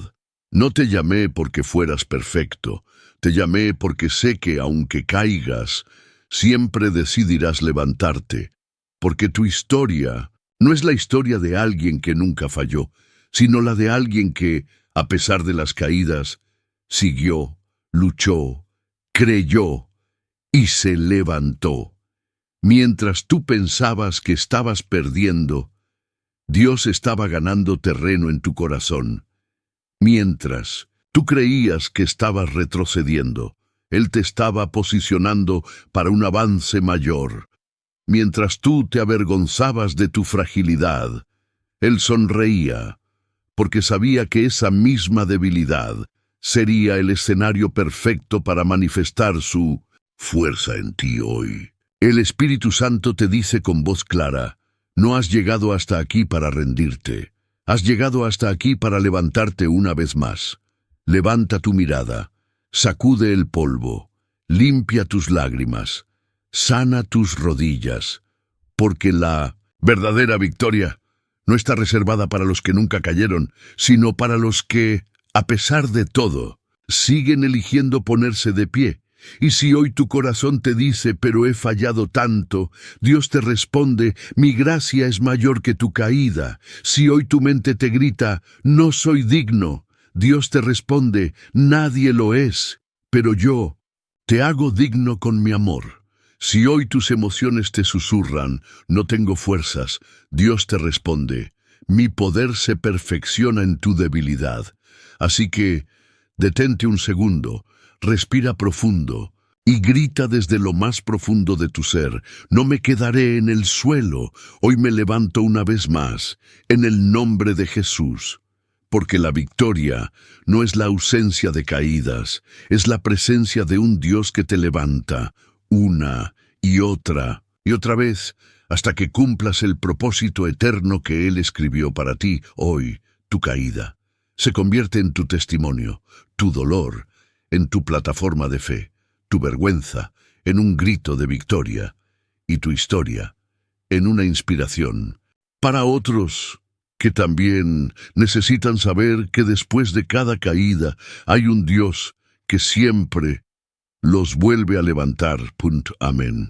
Speaker 2: No te llamé porque fueras perfecto, te llamé porque sé que aunque caigas, siempre decidirás levantarte, porque tu historia no es la historia de alguien que nunca falló, sino la de alguien que, a pesar de las caídas, siguió, luchó, creyó y se levantó. Mientras tú pensabas que estabas perdiendo, Dios estaba ganando terreno en tu corazón. Mientras tú creías que estabas retrocediendo, Él te estaba posicionando para un avance mayor. Mientras tú te avergonzabas de tu fragilidad, Él sonreía, porque sabía que esa misma debilidad sería el escenario perfecto para manifestar su fuerza en ti hoy. El Espíritu Santo te dice con voz clara, no has llegado hasta aquí para rendirte, has llegado hasta aquí para levantarte una vez más. Levanta tu mirada, sacude el polvo, limpia tus lágrimas, sana tus rodillas, porque la verdadera victoria no está reservada para los que nunca cayeron, sino para los que, a pesar de todo, siguen eligiendo ponerse de pie. Y si hoy tu corazón te dice, pero he fallado tanto, Dios te responde, mi gracia es mayor que tu caída. Si hoy tu mente te grita, no soy digno, Dios te responde, nadie lo es, pero yo te hago digno con mi amor. Si hoy tus emociones te susurran, no tengo fuerzas, Dios te responde, mi poder se perfecciona en tu debilidad. Así que, detente un segundo, respira profundo y grita desde lo más profundo de tu ser, no me quedaré en el suelo, hoy me levanto una vez más, en el nombre de Jesús. Porque la victoria no es la ausencia de caídas, es la presencia de un Dios que te levanta, una y otra vez, hasta que cumplas el propósito eterno que Él escribió para ti. Hoy, tu caída se convierte en tu testimonio, tu dolor en tu plataforma de fe, tu vergüenza en un grito de victoria y tu historia en una inspiración para otros que también necesitan saber que después de cada caída hay un Dios que siempre los vuelve a levantar. Amén.